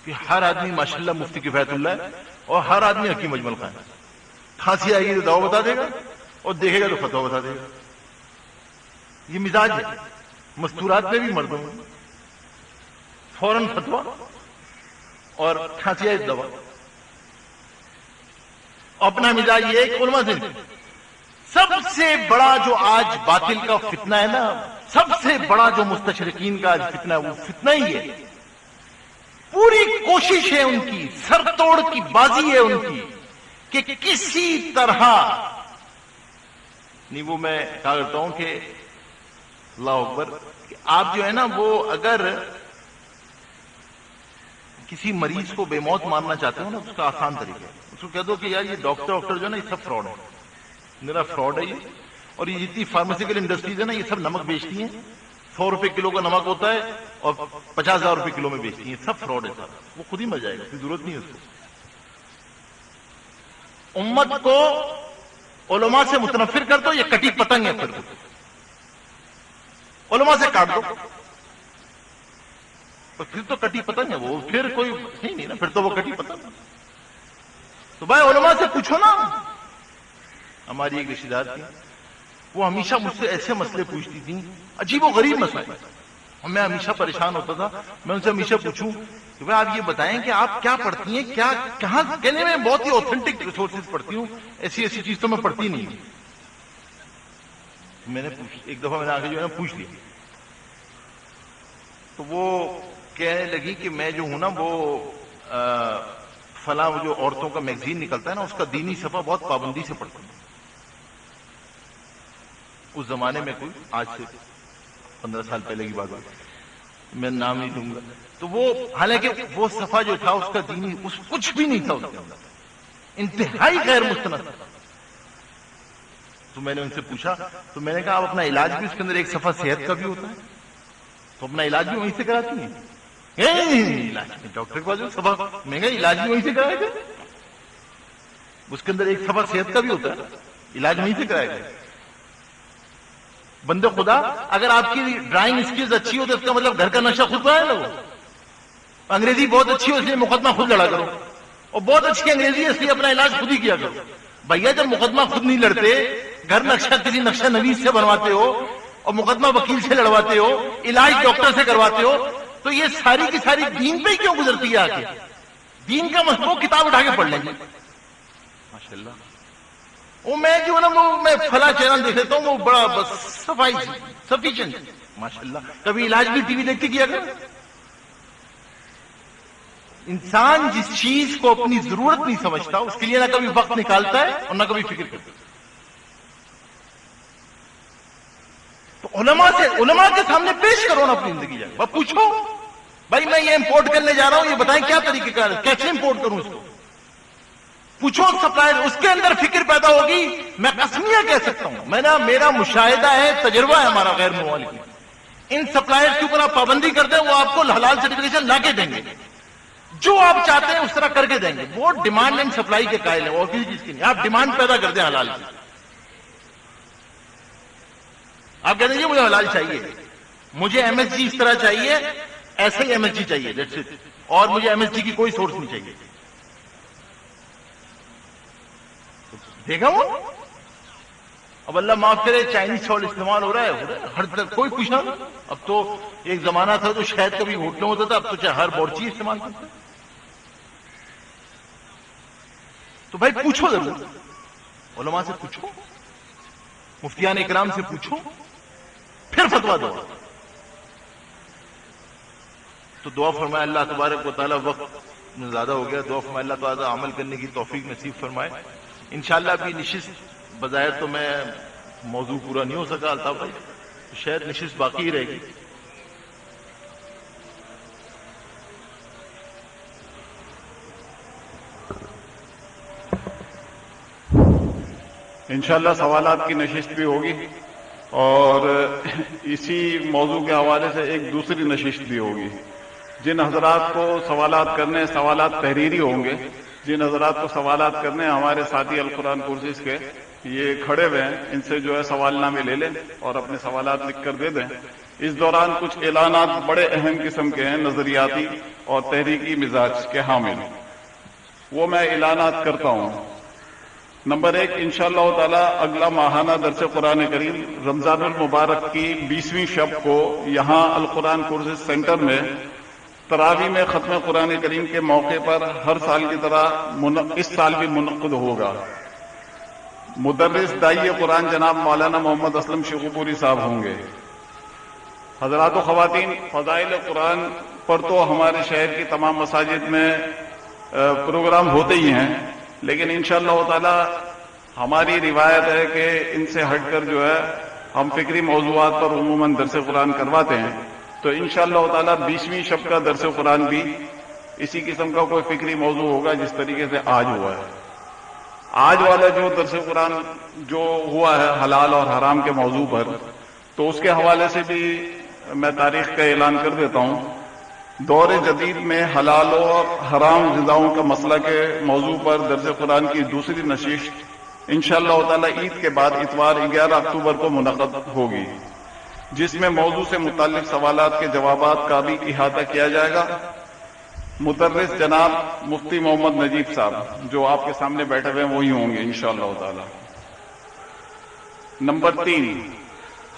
کہ ہر آدمی ماشاءاللہ مفتی کفایت اللہ ہے اور ہر آدمی حکیم اجمل خان ہے. کھانسی آئے گی تو دوا بتا دے گا اور دیکھے گا تو فتوا بتا دے گا. یہ مزاج ہے. مستورات میں بھی مردوں میں فوراً فتوا اور کھانسی آئے دوا. اپنا مزاج یہ ہے کہ علماء سے سب سے بڑا جو آج باطل کا فتنہ ہے نا, سب سے بڑا جو مستشرقین کا آج فتنہ ہے وہ فتنہ ہی ہے. پوری کوشش ہے ان کی، سر توڑ کی بازی ہے ان کی کہ کسی طرح نہیں، وہ میں کہا کرتا ہوں کہ اللہ اکبر، کہ آپ جو ہے نا وہ اگر کسی مریض کو بے موت مارنا چاہتے ہو نا، اس کا آسان طریقہ ہے، اس کو کہہ دو کہ یار یہ ڈاکٹر جو ہے نا یہ سب فراڈ ہے، میرا فراڈ ہے یہ، اور یہ جتنی فارماسیکل انڈسٹریز ہے نا یہ سب نمک بیچتی ہیں، 100 روپے کلو کا نمک ہوتا ہے اور 50,000 روپے کلو میں بیچتی ہیں، سب فراڈ ہے سب، وہ خود ہی مر جائے گا، کوئی ضرورت نہیں ہے اس کو۔ امت کو علماء سے متنفر کر دو، یہ کٹی پتنگ ہے، پھر علماء سے کاٹ دو، تو پھر تو کٹی پتنگ ہے وہ، پھر کوئی نہیں نا، پھر تو وہ کٹی پتنگ۔ تو بھائی علماء سے پوچھو نا۔ ہماری ایک رشتہ دار تھی، وہ ہمیشہ مجھ سے ایسے مسئلے پوچھتی تھیں، عجیب و غریب مسئلے، اور میں ہمیشہ پریشان ہوتا تھا۔ میں ان سے ہمیشہ پوچھوں کہ بھائی آپ یہ بتائیں کہ آپ کیا پڑھتی ہیں، کیا کہاں، کہنے میں بہت ہی اوتھینٹک ریسورسز پڑھتی ہوں، ایسی چیز تو میں پڑھتی نہیں۔ میں نے ایک دفعہ میں نے آگے جو ہے نا پوچھ لیا، تو وہ کہنے لگی کہ میں جو ہوں نا وہ فلاں جو عورتوں کا میگزین نکلتا ہے نا اس کا دینی صفحہ بہت پابندی سے پڑھتا ہوں۔ اس زمانے میں کوئی آج سے 15 سال پہلے کی بات ہے، میں نام نہیں لوں گا، تو وہ حالانکہ وہ صفحہ جو تھا اس کا دینی کچھ بھی نہیں تھا، اس کے اندر انتہائی غیر مستند تھا۔ تو میں نے ان سے پوچھا، تو میں نے کہا آپ اپنا علاج بھی اس کے اندر ایک صفحہ صحت کا بھی ہوتا ہے، تو اپنا علاج بھی وہیں سے کراتی ہیں؟ ڈاکٹر کے پاس جو صفحہ، میں کہا علاج بھی وہیں سے کرایا گیا، اس کے اندر ایک صفحہ صحت کا بھی ہوتا ہے، علاج وہیں سے کرایا گیا۔ بندے خدا، اگر آپ کی ڈرائنگ اسکلز اچھی ہو تو اس کا مطلب گھر کا نقشہ خود بنائے نا، وہ انگریزی بہت اچھی ہو اس لیے مقدمہ خود لڑا کرو، اور بہت اچھی انگریزی ہے اس لیے اپنا علاج خود ہی کیا کرو۔ بھیا جب مقدمہ خود نہیں لڑتے، گھر نقشہ کسی نقشہ نویس سے بنواتے ہو اور مقدمہ وکیل سے لڑواتے ہو، علاج ڈاکٹر سے کرواتے ہو، تو یہ ساری کی ساری دین پہ ہی کیوں گزرتی ہے؟ آ کے دین کا مسئلہ کتاب اٹھا کے پڑھ لیں گے ماشاء اللہ۔ وہ میں جو ہے نا وہ میں فلاں چینل دیکھ لیتا ہوں، وہ بڑا بس صفائی سفیشینٹ ماشاء اللہ۔ کبھی علاج بھی ٹی وی دیکھ کے کیا کر۔ انسان جس چیز کو اپنی ضرورت نہیں سمجھتا اس کے لیے نہ کبھی وقت نکالتا ہے اور نہ کبھی فکر کرتا ہے۔ تو علماء کے سامنے پیش کرو نا اپنی زندگی، جائے پوچھو بھائی میں یہ امپورٹ کرنے جا رہا ہوں، یہ بتائیں کیا طریقہ کار ہے، کیسے امپورٹ کروں اس کو، پوچھو سپلائر، اس کے اندر فکر پیدا ہوگی۔ میں قسمیہ کہہ سکتا ہوں، میرا مشاہدہ ہے، تجربہ ہے ہمارا غیر ممالک میں، ان سپلائر کے اوپر آپ پابندی کر دیں وہ آپ کو حلال سرٹیفکیشن لا کے دیں گے، جو آپ چاہتے ہیں اس طرح کر کے دیں گے۔ وہ ڈیمانڈ اینڈ سپلائی کے قائل ہیں، اور کسی چیز کی نہیں۔ آپ ڈیمانڈ پیدا کر دیں حلال کی، آپ کہتے ہیں مجھے حلال چاہیے، مجھے ایم ایس جی اس طرح چاہیے، ایسے ہی ایم ایس جی چاہیے، دیٹس اٹ، اور مجھے ایم ایس جی کی کوئی سورس نہیں چاہیے۔ دیکھا وہ اب اللہ معاف کرے چائنیز سالٹ استعمال ہو رہا ہے ہر طرف، کوئی پوچھنا۔ اب تو ایک زمانہ تھا تو شاید کبھی ہوٹلوں ہوتا تھا، اب تو چاہے ہر بورچی استعمال کرتا ہے۔ تو بھائی پوچھو ضرور، علماء سے پوچھو، مفتیان اکرام سے پوچھو، پھر فتویٰ دو۔ تو دعا فرمائے اللہ تبارک و تعالیٰ، وقت زیادہ ہو گیا، دعا فرمائے اللہ تعالیٰ عمل کرنے کی توفیق نصیب فرمائے۔ انشاءاللہ بھی نشست بظاہر تو میں موضوع پورا نہیں ہو سکا الطاف بھائی، شاید نشست باقی ہی رہے گی۔ انشاءاللہ سوالات کی نشست بھی ہوگی، اور اسی موضوع کے حوالے سے ایک دوسری نشست بھی ہوگی۔ جن حضرات کو سوالات کرنے، سوالات تحریری ہوں گے، جن حضرات کو سوالات کرنے ہمارے ساتھی القرآن کورسز کے یہ کھڑے ہوئے ہیں، ان سے جو ہے سوال نامے لے لیں اور اپنے سوالات لکھ کر دے دیں۔ اس دوران کچھ اعلانات بڑے اہم قسم کے ہیں، نظریاتی اور تحریکی مزاج کے حامل، وہ میں اعلانات کرتا ہوں۔ نمبر 1، انشاءاللہ تعالی اگلا ماہانہ درس قرآن کریم رمضان المبارک کی 20ویں شب کو یہاں القرآن کورسز سینٹر میں تراویح میں ختم قرآن کریم کے موقع پر ہر سال کی طرح اس سال بھی منعقد ہوگا۔ مدرس داعی قرآن جناب مولانا محمد اسلم شیخو پوری صاحب ہوں گے۔ حضرات و خواتین، فضائل قرآن پر تو ہمارے شہر کی تمام مساجد میں پروگرام ہوتے ہی ہیں، لیکن انشاءاللہ تعالی ہماری روایت ہے کہ ان سے ہٹ کر جو ہے ہم فکری موضوعات پر عموماً درس قرآن کرواتے ہیں، تو انشاءاللہ تعالی 20ویں شب کا درس قرآن بھی اسی قسم کا کوئی فکری موضوع ہوگا جس طریقے سے آج ہوا ہے۔ آج والا جو درس قرآن جو ہوا ہے حلال اور حرام کے موضوع پر، تو اس کے حوالے سے بھی میں تاریخ کا اعلان کر دیتا ہوں۔ دور جدید میں حلال اور حرام غذاؤں کا مسئلہ کے موضوع پر درس قرآن کی دوسری نشست انشاءاللہ تعالی عید کے بعد اتوار 11 اکتوبر کو منعقد ہوگی، جس میں موضوع سے متعلق سوالات کے جوابات کا بھی احاطہ کیا جائے گا۔ مدرس جناب مفتی محمد نجیب صاحب جو آپ کے سامنے بیٹھے ہوئے ہیں وہی ہوں گے انشاءاللہ تعالی۔ نمبر 3،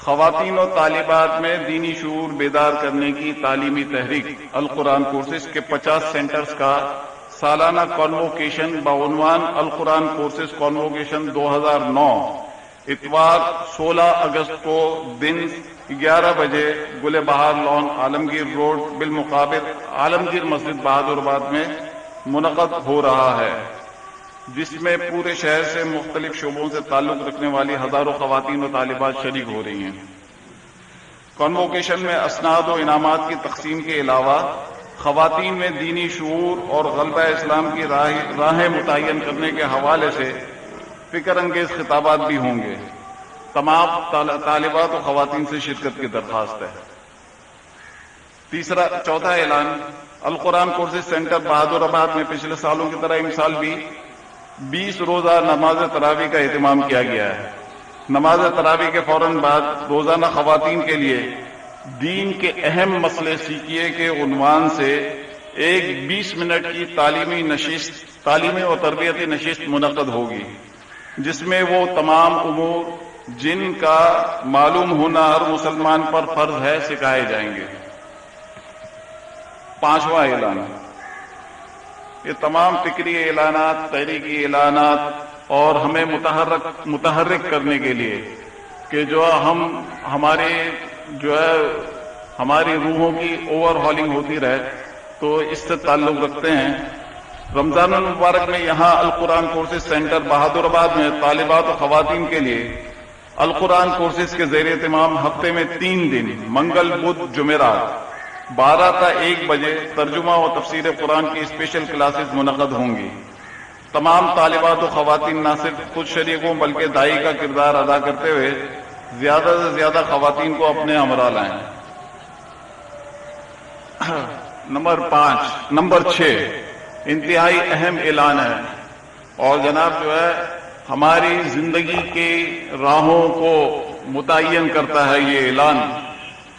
خواتین و طالبات میں دینی شعور بیدار کرنے کی تعلیمی تحریک القرآن کورسز کے 50 سینٹرز کا سالانہ کانووکیشن بعنوان القرآن کورسز کانووکیشن 2009 اتوار 16 اگست کو دن 11 بجے گل بہار لان عالمگیر روڈ بالمقابل عالمگیر مسجد بہادر آباد میں منعقد ہو رہا ہے، جس میں پورے شہر سے مختلف شعبوں سے تعلق رکھنے والی ہزاروں خواتین و طالبات شریک ہو رہی ہیں۔ کانووکیشن میں اسناد و انعامات کی تقسیم کے علاوہ خواتین میں دینی شعور اور غلبہ اسلام کی راہیں متعین کرنے کے حوالے سے فکر انگیز خطابات بھی ہوں گے۔ تمام طالبات و خواتین سے شرکت کی درخواست ہے۔ چوتھا اعلان، القرآن کورسز سینٹر بہادر آباد میں پچھلے سالوں کی طرح اس سال بھی 20 روزہ نماز تراویح کا اہتمام کیا گیا ہے۔ نماز تراویح کے فوراً بعد روزانہ خواتین کے لیے دین کے اہم مسئلے سیکھیے کے عنوان سے ایک 20 منٹ کی تعلیمی اور تربیتی نشست منعقد ہوگی، جس میں وہ تمام امور جن کا معلوم ہونا ہر مسلمان پر فرض ہے سکھائے جائیں گے۔ 5واں اعلان، یہ تمام فکری اعلانات، تحریکی اعلانات اور ہمیں متحرک کرنے کے لیے کہ جو ہماری روحوں کی اوور ہالنگ ہوتی رہے، تو اس سے تعلق رکھتے ہیں۔ رمضان المبارک میں یہاں القرآن کورسز سینٹر بہادر آباد میں طالبات و خواتین کے لیے القرآن کورسز کے زیر اہتمام ہفتے میں 3 دن منگل بدھ جمعرات 12 تا 1 بجے ترجمہ و تفسیر قرآن کی اسپیشل کلاسز منعقد ہوں گی۔ تمام طالبات و خواتین نہ صرف خود شریک ہوں بلکہ داعی کا کردار ادا کرتے ہوئے زیادہ سے زیادہ خواتین کو اپنے ہمراہ لائیں۔ نمبر 6 انتہائی اہم اعلان ہے، اور جناب جو ہے ہماری زندگی کی راہوں کو متعین کرتا ہے یہ اعلان۔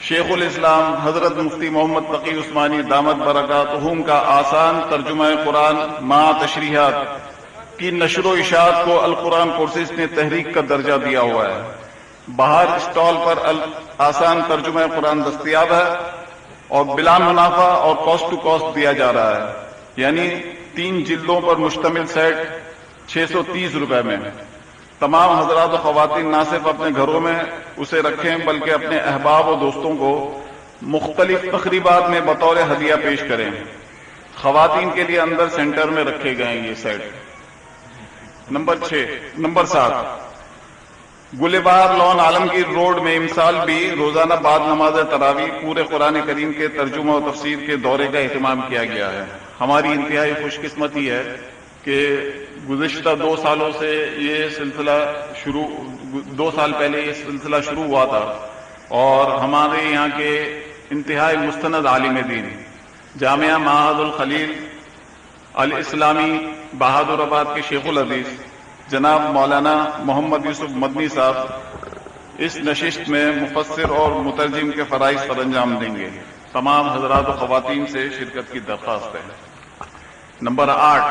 شیخ الاسلام حضرت مفتی محمد تقی عثمانی دامت برکاتہم کا آسان ترجمہ قرآن مع تشریحات کی نشر و اشاعت کو القرآن کورسز نے تحریک کا درجہ دیا ہوا ہے۔ باہر اسٹال پر آسان ترجمہ قرآن دستیاب ہے اور بلا منافع اور کاسٹ ٹو کاسٹ دیا جا رہا ہے، یعنی 3 جلدوں پر مشتمل سیٹ 630 روپے میں۔ تمام حضرات و خواتین نہ صرف اپنے گھروں میں اسے رکھیں بلکہ اپنے احباب و دوستوں کو مختلف تقریبات میں بطور ہدیہ پیش کریں۔ خواتین کے لیے اندر سینٹر میں رکھے گئے یہ سیٹ۔ نمبر 7 گلبہار لان عالمگیر روڈ میں امسال بھی روزانہ بعد نماز تراویح پورے قرآن کریم کے ترجمہ و تفسیر کے دورے کا اہتمام کیا گیا ہے۔ ہماری انتہائی خوش قسمتی ہے کہ گزشتہ 2 سالوں سے یہ سلسلہ 2 سال پہلے یہ سلسلہ شروع ہوا تھا، اور ہمارے یہاں کے انتہائی مستند عالم دین جامعہ معہد الخلیل الاسلامی بہادر آباد کے شیخ الحدیث جناب مولانا محمد یوسف مدنی صاحب اس نشست میں مفسر اور مترجم کے فرائض سر انجام دیں گے۔ تمام حضرات و خواتین سے شرکت کی درخواست ہے۔ نمبر 8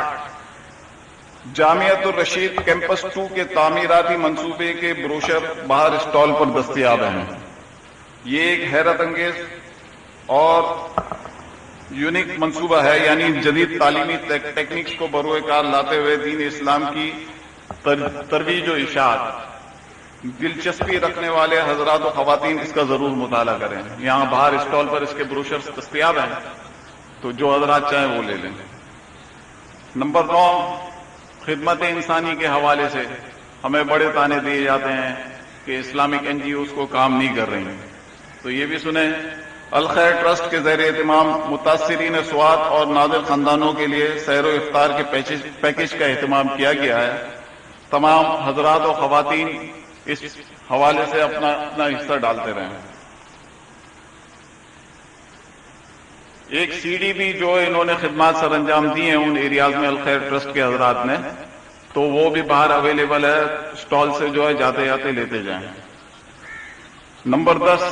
جامعۃ الرشید کیمپس 2 کے تعمیراتی منصوبے کے بروشر باہر اسٹال پر دستیاب ہیں۔ یہ ایک حیرت انگیز اور یونیک منصوبہ ہے، یعنی جدید تعلیمی ٹیکنیکس کو بروئے کار لاتے ہوئے دین اسلام کی ترویج و اشاعت۔ دلچسپی رکھنے والے حضرات و خواتین اس کا ضرور مطالعہ کریں۔ یہاں باہر اسٹال پر اس کے بروشرز دستیاب ہیں۔ تو جو حضرات چاہیں وہ لے لیں۔ نمبر 9، خدمت انسانی کے حوالے سے ہمیں بڑے طعنے دیے جاتے ہیں کہ اسلامک این جی اوز کو کام نہیں کر رہی ہیں، تو یہ بھی سنیں، الخیر ٹرسٹ کے زیر اہتمام متاثرین سوات اور نادر خاندانوں کے لیے سیر و افطار کے پیکج کا اہتمام کیا گیا ہے۔ تمام حضرات و خواتین اس حوالے سے اپنا حصہ ڈالتے رہیں۔ ایک سی ڈی بھی جو انہوں نے خدمات سر انجام دی ہیں ان ایریاز میں الخیر ٹرسٹ کے حضرات نے، تو وہ بھی باہر اویلیبل ہے، سٹال سے جو ہے جاتے جاتے لیتے جائیں۔ نمبر 10،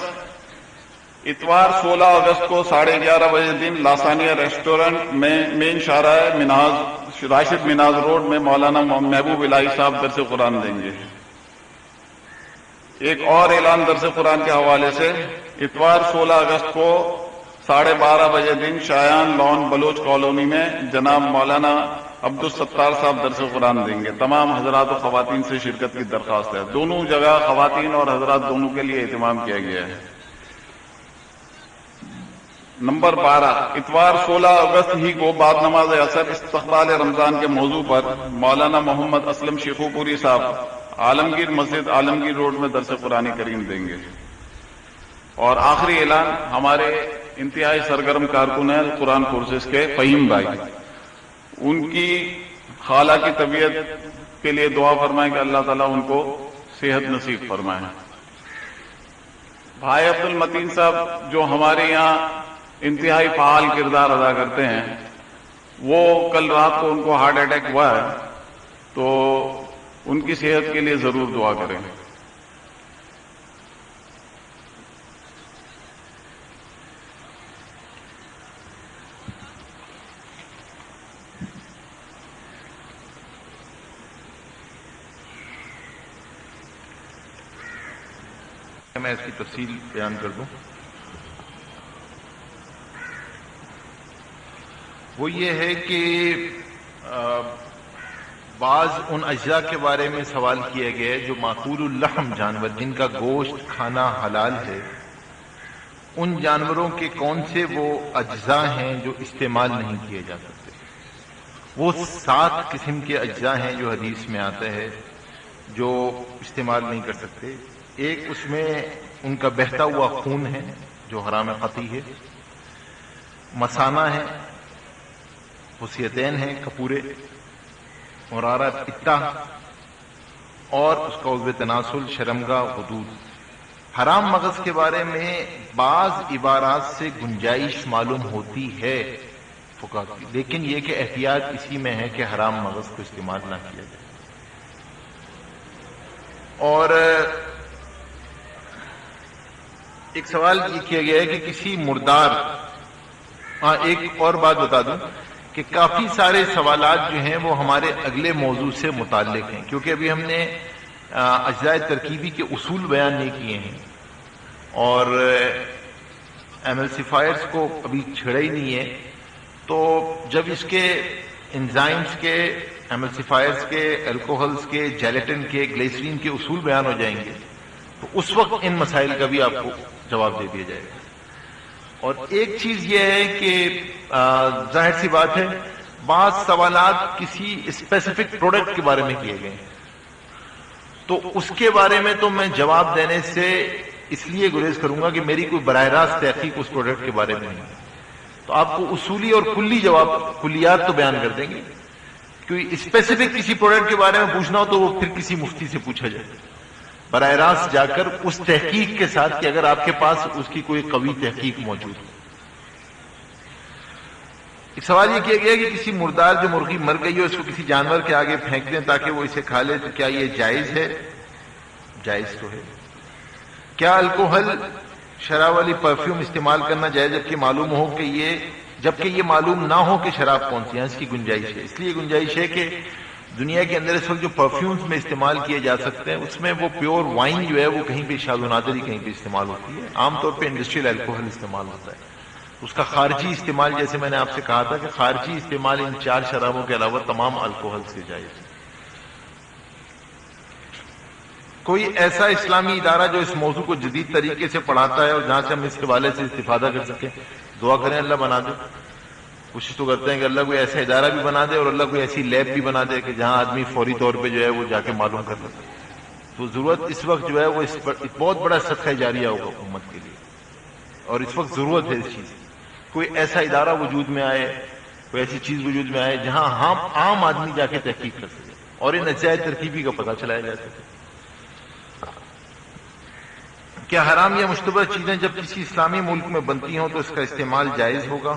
اتوار 16 اگست کو 11:30 بجے دن لاسانیہ ریسٹورنٹ میں مین شاہراہ مناز راشد مناز روڈ میں مولانا محبوب الہی صاحب درس قرآن دیں گے۔ ایک اور اعلان درس قرآن کے حوالے سے، اتوار 16 اگست کو 12:30 بجے دن شایان لان بلوچ کالونی میں جناب مولانا عبدالستار صاحب درس قرآن دیں گے۔ تمام حضرات و خواتین سے شرکت کی درخواست ہے۔ دونوں جگہ خواتین اور حضرات دونوں کے لیے اہتمام کیا گیا ہے۔ نمبر 12، اتوار 16 اگست ہی کو بعد نماز عصر استقبال رمضان کے موضوع پر مولانا محمد اسلم شیخو پوری صاحب عالمگیر مسجد عالمگیر روڈ میں درس قرآن کریم دیں گے۔ اور آخری اعلان، ہمارے انتہائی سرگرم کارکن ہیں قرآن کورسز کے فہیم بھائی، ان کی خالہ کی طبیعت کے لیے دعا فرمائیں کہ اللہ تعالیٰ ان کو صحت نصیب فرمائے۔ بھائی عبد المتین صاحب جو ہمارے یہاں انتہائی فعال کردار ادا کرتے ہیں، وہ کل رات کو ان کو ہارٹ اٹیک ہوا ہے، تو ان کی صحت کے لیے ضرور دعا کریں۔ میں اس کی تفصیل بیان کر دوں، وہ یہ ہے کہ بعض ان اجزاء کے بارے میں سوال کیا گیا ہے جو معقول اللحم جانور جن کا گوشت کھانا حلال ہے، ان جانوروں کے کون سے وہ اجزاء ہیں جو استعمال نہیں کیے جا سکتے۔ وہ 7 قسم کے اجزاء ہیں جو حدیث میں آتا ہے جو استعمال نہیں کر سکتے۔ ایک اس میں ان کا بہتا ہوا خون ہے جو حرام قطعی ہے، مثانہ ہے، حسیتین ہیں کپورے، مرارہ پٹا، اور اس کا عضو تناسل شرمگاہ غدود۔ حرام مغز کے بارے میں بعض عبارات سے گنجائش معلوم ہوتی ہے فقہا کی، لیکن یہ کہ احتیاط اسی میں ہے کہ حرام مغز کو استعمال نہ کیا جائے۔ اور ایک سوال یہ کیا گیا ہے کہ کسی مردار، ایک اور بات بتا دوں کہ کافی سارے سوالات جو ہیں وہ ہمارے اگلے موضوع سے متعلق ہیں، کیونکہ ابھی ہم نے اجزاء ترکیبی کے اصول بیان نہیں کیے ہیں اور ایملسیفائرز کو ابھی چھڑا ہی نہیں ہے، تو جب اس کے انزائمز کے، ایملسیفائرز کے، الکوہلز کے، جیلیٹن کے، گلیسرین کے اصول بیان ہو جائیں گے تو اس وقت ان مسائل کا بھی آپ کو جواب دے دیا جائے گا۔ اور ایک چیز یہ ہے کہ ظاہر سی بات ہے بعض سوالات کسی اسپیسیفک پروڈکٹ کے بارے میں کیے گئے ہیں، تو اس کے بارے میں تو میں جواب دینے سے اس لیے گریز کروں گا کہ میری کوئی براہ راست تحقیق اس پروڈکٹ کے بارے میں نہیں ہے، تو آپ کو اصولی اور کلی جواب، کلیات تو بیان کر دیں گے، کیونکہ اسپیسیفک کسی پروڈکٹ کے بارے میں پوچھنا ہو تو وہ پھر کسی مفتی سے پوچھا جائے براہ راست جا کر اس تحقیق کے ساتھ کہ اگر آپ کے پاس اس کی کوئی قوی تحقیق موجود ہو۔ ایک سوال یہ کیا گیا کہ کسی مردار جو مرغی مر گئی ہو اس کو کسی جانور کے آگے پھینک دیں تاکہ وہ اسے کھا لے، تو کیا یہ جائز ہے؟ جائز تو ہے۔ کیا الکوہل، شراب والی پرفیوم استعمال کرنا جائز جبکہ معلوم نہ ہو کہ شراب کون سی ہے؟ اس کی گنجائش ہے، اس لیے گنجائش ہے کہ دنیا کے اندر اس وقت جو پرفیومز میں استعمال کیے جا سکتے ہیں اس میں وہ پیور وائن جو ہے وہ کہیں پہ شاذ و نادر ہی کہیں پہ استعمال ہوتی ہے، عام طور پہ انڈسٹریل الکوہل استعمال ہوتا ہے۔ اس کا خارجی استعمال، جیسے میں نے آپ سے کہا تھا کہ خارجی استعمال ان 4 شرابوں کے علاوہ تمام الکوہل سے جائز ہے۔ کوئی ایسا اسلامی ادارہ جو اس موضوع کو جدید طریقے سے پڑھاتا ہے اور جہاں سے ہم اس حوالے سے استفادہ کر سکیں، دعا کریں اللہ بنا دے۔ کوشش تو کرتے ہیں کہ اللہ کوئی ایسا ادارہ بھی بنا دے اور اللہ کوئی ایسی لیب بھی بنا دے کہ جہاں آدمی فوری طور پہ جو ہے وہ جا کے معلوم کر لے. تو ضرورت اس وقت جو ہے وہ اس پر بہت بڑا صدقہ جاریہ ہوگا امت کے لیے, اور اس وقت ضرورت ہے اس چیز کی. کوئی ایسا ادارہ وجود میں آئے, کوئی ایسی چیز وجود میں آئے جہاں عام آدمی جا کے تحقیق کر سکے اور ان اجزاء ترکیبی کا پتہ چلایا جا سکے. کیا حرام یا مشتبہ چیزیں جب کسی اسلامی ملک میں بنتی ہوں تو اس کا استعمال جائز ہوگا؟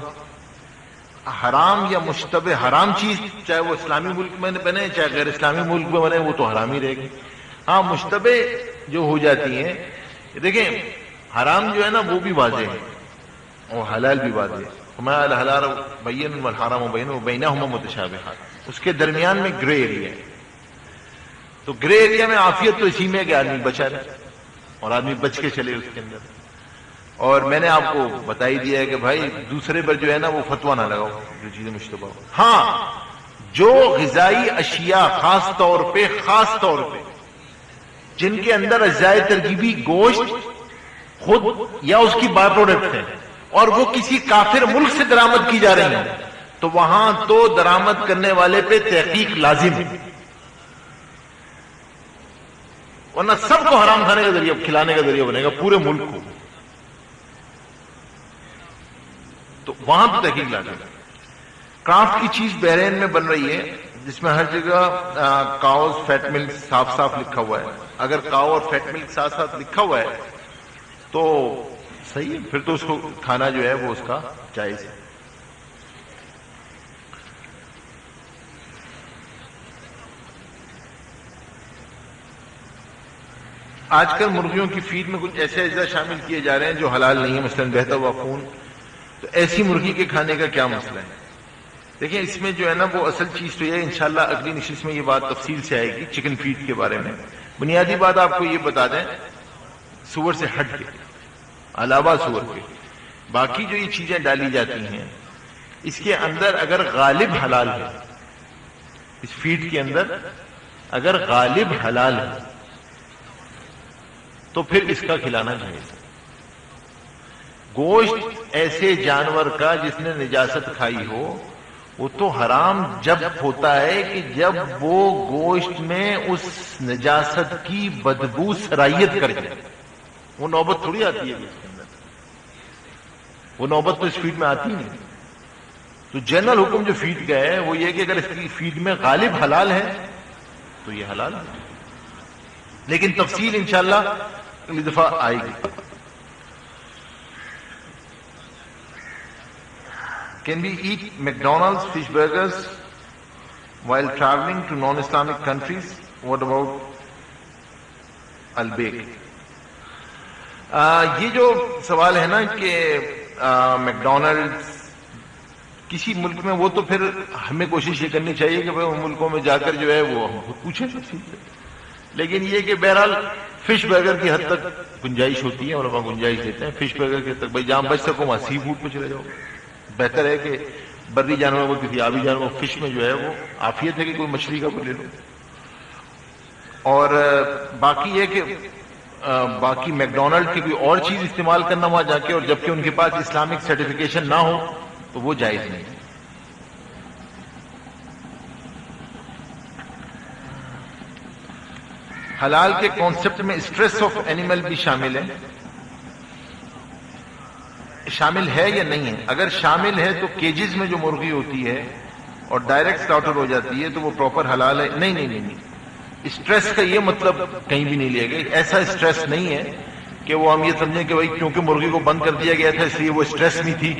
حرام یا مشتبہ حرام چیز چاہے وہ اسلامی ملک میں بنے چاہے غیر اسلامی ملک میں بنے وہ تو حرام ہی رہے گی. ہاں مشتبہ جو ہو جاتی ہیں, دیکھیں حرام جو ہے نا وہ بھی واضح ہے اور حلال بھی واضح ہے. وما الحلال بین والحرام بین وبینہما متشابہات, اس کے درمیان میں گرے ایریا ہے. تو گرے ایریا میں عافیت تو اسی میں ہے کہ آدمی بچا رہے اور آدمی بچ کے چلے اس کے اندر. اور میں نے آپ کو بتا ہی دیا ہے کہ بھائی دوسرے پر جو ہے نا وہ فتویٰ نہ لگاؤ جو چیزیں مشتبہ ہو. ہاں جو غذائی اشیاء خاص طور پہ جن کے اندر اجزاء ترکیبی گوشت خود یا اس کی بائی پروڈکٹ ہے اور وہ کسی کافر ملک سے درآمد کی جا رہی ہیں تو وہاں تو درآمد کرنے والے پہ تحقیق لازم ہے, ورنہ سب کو حرام کھانے کا ذریعہ کھلانے کا ذریعہ بنے گا پورے ملک کو. تو وہاں پہ تحقیق لازم ہے. کرافٹ کی چیز بحرین میں بن رہی ہے جس میں ہر جگہ کاؤز فیٹ ملک صاف لکھا ہوا ہے. اگر کاؤ اور فیٹ ملک ساتھ لکھا ہوا ہے تو صحیح ہے, پھر تو اس کو کھانا جو ہے وہ اس کا جائز ہے. آج کل مرغیوں کی فیڈ میں کچھ ایسے اجزاء شامل کیے جا رہے ہیں جو حلال نہیں ہے, مثلا بہتا ہوا خون. تو ایسی مرغی کے کھانے کا کیا مسئلہ ہے؟ دیکھیں اس میں جو ہے نا وہ اصل چیز تو یہ انشاءاللہ اگلی نشست میں یہ بات تفصیل سے آئے گی چکن فیڈ کے بارے میں. بنیادی بات آپ کو یہ بتا دیں, سور سے ہٹ کے علاوہ سور کے باقی جو یہ چیزیں ڈالی جاتی ہیں اس کے اندر اگر غالب حلال ہے, اس فیڈ کے اندر اگر غالب حلال ہے تو پھر اس کا کھلانا جائز ہے. گوشت ایسے جانور کا جس نے نجاست کھائی ہو وہ تو حرام جب ہوتا ہے کہ جب وہ گوشت میں اس نجاست کی بدبو سرایت کر جائے. وہ نوبت تھوڑی آتی ہے اس کے اندر, وہ نوبت تو اس فیڈ میں آتی نہیں. تو جنرل حکم جو فیڈ کا ہے وہ یہ کہ اگر اس کی فیڈ میں غالب حلال ہے تو یہ حلال ہے, لیکن تفصیل انشاءاللہ اگلی دفعہ آئے گی. Can we eat McDonald's fish burgers while traveling to non-Islamic countries? What about Al-Bake? یہ جو سوال ہے نا کہ میکڈونلڈز کسی ملک میں, وہ تو پھر ہمیں کوشش یہ کرنی چاہیے کہ ان ملکوں میں جا کر جو ہے وہ ہم خود پوچھیں تفصیل سے. لیکن یہ کہ بہرحال فش برگر کی حد تک گنجائش ہوتی ہے اور ہم گنجائش دیتے ہیں. فش برگر کی حد تک بھائی جہاں بچ سکو وہاں سی فوڈ پہ چلے جاؤ. بہتر ہے کہ بری جانوروں کو کسی آبی جانوروں فش میں جو ہے وہ عافیت ہے کہ کوئی مچھلی کا لے لو. اور باقی یہ کہ باقی میکڈونلڈ کی کوئی اور چیز استعمال کرنا وہاں جا کے, اور جبکہ ان کے پاس اسلامک سرٹیفکیشن نہ ہو تو وہ جائز نہیں. حلال کے کانسیپٹ میں اسٹریس آف اینیمل بھی شامل ہے. شامل ہے یا نہیں ہے؟ اگر شامل ہے تو کیجز میں جو مرغی ہوتی ہے اور ڈائریکٹ سلاٹر ہو جاتی ہے تو وہ پراپر حلال ہے. نہیں, اسٹریس کا یہ مطلب کہیں بھی نہیں لیا گیا. ایسا اسٹریس نہیں ہے کہ وہ ہم یہ سمجھیں کہ بھائی کیونکہ مرغی کو بند کر دیا گیا تھا اس لیے وہ اسٹریس میں تھی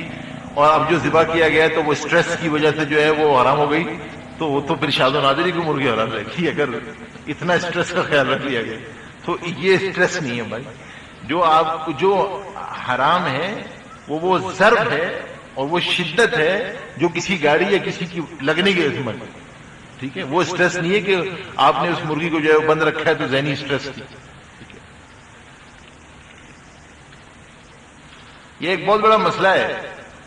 اور اب جو ذبح کیا گیا تو وہ اسٹریس کی وجہ سے جو ہے وہ حرام ہو گئی, تو وہ تو پھر شاد و نادری کو مرغی حرام رہے گی. اگر اتنا اسٹریس کا خیال رکھ لیا گیا تو یہ اسٹریس نہیں ہے بھائی. جو آپ کو جو حرام ہے وہ ضرب ہے اور وہ شدت ہے جو کسی گاڑی یا کسی کی لگنے کی عظمت. ٹھیک ہے, وہ اسٹریس نہیں ہے کہ آپ نے اس مرغی کو جو ہے بند رکھا ہے تو ذہنی اسٹریس کی. یہ ایک بہت بڑا مسئلہ ہے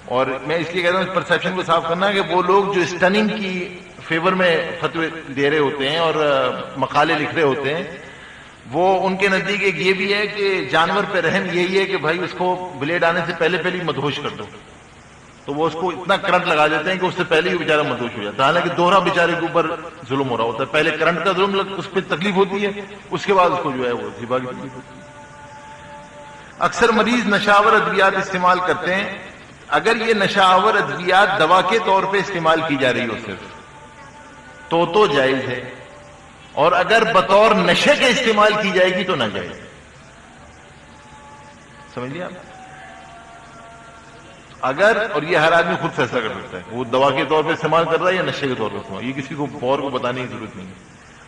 اور میں اس لیے کہتا ہوں اس پرسیپشن کو صاف کرنا کہ وہ لوگ جو اسٹننگ کی فیور میں فتوے دے رہے ہوتے ہیں اور مقالے لکھ رہے ہوتے ہیں, وہ ان کے نزدیک ایک یہ بھی ہے کہ جانور پہ رحم یہی ہے کہ بھائی اس کو بلیڈ آنے سے پہلے مدہوش کر دو. تو وہ اس کو اتنا کرنٹ لگا دیتے ہیں کہ اس سے پہلے ہی بیچارہ مدہوش ہو جاتا ہے، حالانکہ دوہرا بیچارے کے اوپر ظلم ہو رہا ہوتا ہے، پہلے کرنٹ کا ظلم اس پہ تکلیف ہوتی ہے، اس کے بعد اس کو جو ہے وہ زیبا کی تکلیف ہوتی ہے۔ اکثر مریض نشاور ادویات استعمال کرتے ہیں، اگر یہ نشاور ادویات دوا کے طور پہ استعمال کی جا رہی ہو صرف تو جائز ہے، اور اگر بطور نشے کے استعمال کی جائے گی تو ناجائز۔ سمجھ لیا آپ؟ اگر، اور یہ ہر آدمی خود فیصلہ کر سکتا ہے وہ دوا کے طور پہ استعمال کر رہا ہے یا نشے کے طور پہ استعمال، یہ کسی کو اور کو بتانے کی ضرورت نہیں ہے۔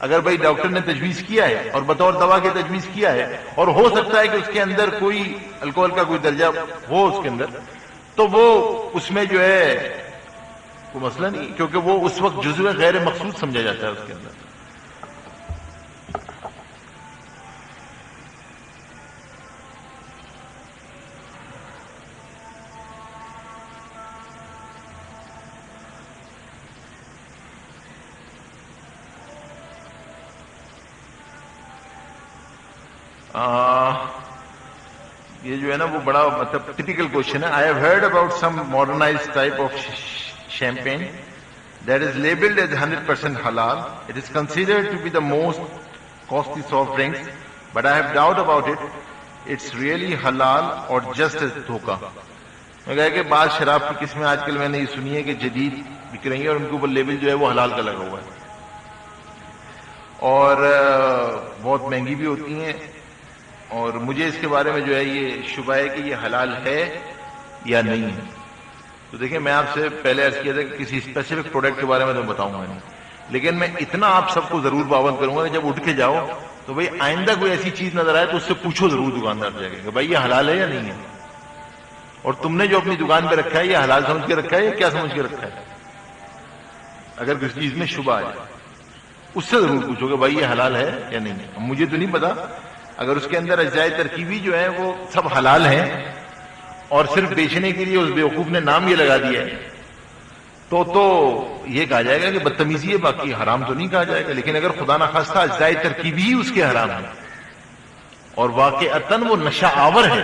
اگر بھائی ڈاکٹر نے تجویز کیا ہے اور بطور دوا کے تجویز کیا ہے، اور ہو سکتا ہے کہ اس کے اندر کوئی الکوہل کا کوئی درجہ ہو اس کے اندر، تو وہ اس میں جو ہے کوئی مسئلہ نہیں، کیونکہ وہ اس وقت جزو غیر مقصود سمجھا جاتا ہے اس کے اندر۔ یہ جو ہے نا وہ بڑا مطلب ٹپیکل کوشچن ہے۔ I have heard about some modernized type of champagne that is labeled as 100% halal. It is considered to be the most costly soft drinks, but I have doubt about it. It's really halal or just as dhoka. میں کہا کہ بعض شراب کی قسمیں آج کل میں نے یہ سنی ہے کہ جدید بک رہی ہیں اور ان کے اوپر لیبل جو ہے وہ حلال کا لگا ہوا ہے، اور بہت مہنگی بھی ہوتی ہیں، اور مجھے اس کے بارے میں جو ہے یہ شبہ ہے کہ یہ حلال ہے یا نہیں ہے۔ تو دیکھیں، میں آپ سے پہلے عرض کیا تھا کہ کسی اسپیسیفک پروڈکٹ کے بارے میں تو بتاؤں گا نہیں، لیکن میں اتنا آپ سب کو ضرور پابند کروں گا کہ جب اٹھ کے جاؤ تو بھائی آئندہ کوئی ایسی چیز نظر آئے تو اس سے پوچھو ضرور دکاندار سے کہ بھائی یہ حلال ہے یا نہیں ہے، اور تم نے جو اپنی دکان پہ رکھا ہے یہ حلال سمجھ کے رکھا ہے یا کیا سمجھ کے رکھا ہے۔ اگر کسی چیز میں شبہ آئے اس سے ضرور پوچھو کہ بھائی یہ حلال ہے یا نہیں ہے۔ مجھے تو نہیں پتا، اگر اس کے اندر اجزاء ترکیبی جو ہیں وہ سب حلال ہیں اور صرف بیچنے کے لیے اس بیوقوف نے نام یہ لگا دیا ہے تو یہ کہا جائے گا کہ بدتمیزی ہے، باقی حرام تو نہیں کہا جائے گا۔ لیکن اگر خدا نخواستہ اجزاء ترکیبی ہی اس کے حرام ہے اور واقعتاً وہ نشہ آور ہے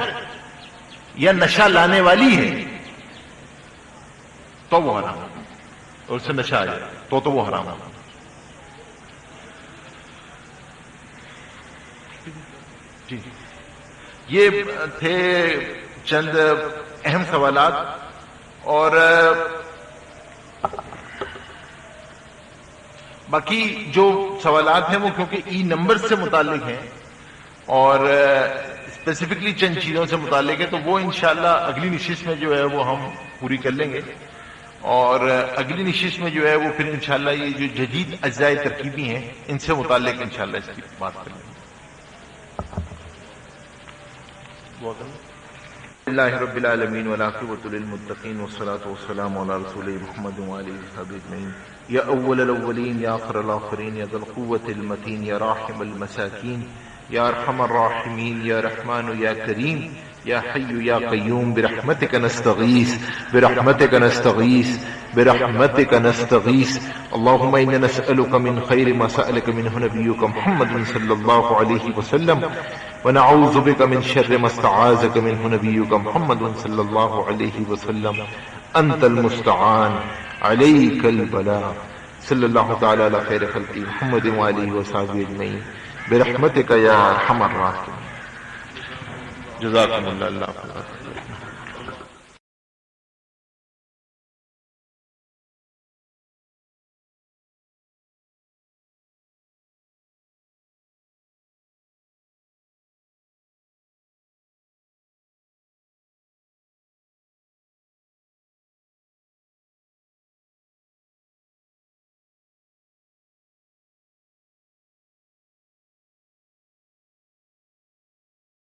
یا نشہ لانے والی ہے تو وہ حرام ہے، اور اس سے نشہ آ جائے تو وہ حرام ہے۔ جی، یہ تھے چند اہم سوالات، اور باقی جو سوالات ہیں وہ کیونکہ ای نمبر سے متعلق ہیں اور اسپیسیفکلی چند چیزوں سے متعلق ہے، تو وہ انشاءاللہ اگلی نشست میں جو ہے وہ ہم پوری کر لیں گے، اور اگلی نشست میں جو ہے وہ پھر انشاءاللہ یہ جو جدید اجزاء ترکیبی ہیں ان سے متعلق انشاءاللہ اس کی بات کریں گے۔ اللہ رب العالمین والعاقبۃ للمتقین والصلاة والسلام علی رسول محمد وآلہ وصحبہ اجمعین۔ یا اول الاولین یا آخر الاخرین یا ذی القوة المتین یا راحم المساکین یا ارحم الراحمین یا رحمان یا کریم یا حی یا قیوم برحمتک نستغیث برحمتک نستغیث برحمتک نستغیث۔ اللہم انا نسألک من خیر ما سألک منہ نبیک محمد صلی اللہ علیہ وسلم ونعوذ بك من شر ما استعاذك منه نبيك محمد صلى الله عليه وسلم أنت المستعان عليك البلاغ صلى الله تعالى على خير خلقه محمد وآله وصحبه أجمعين برحمتك يا أرحم الراحمين۔ جزاكم الله خيرا۔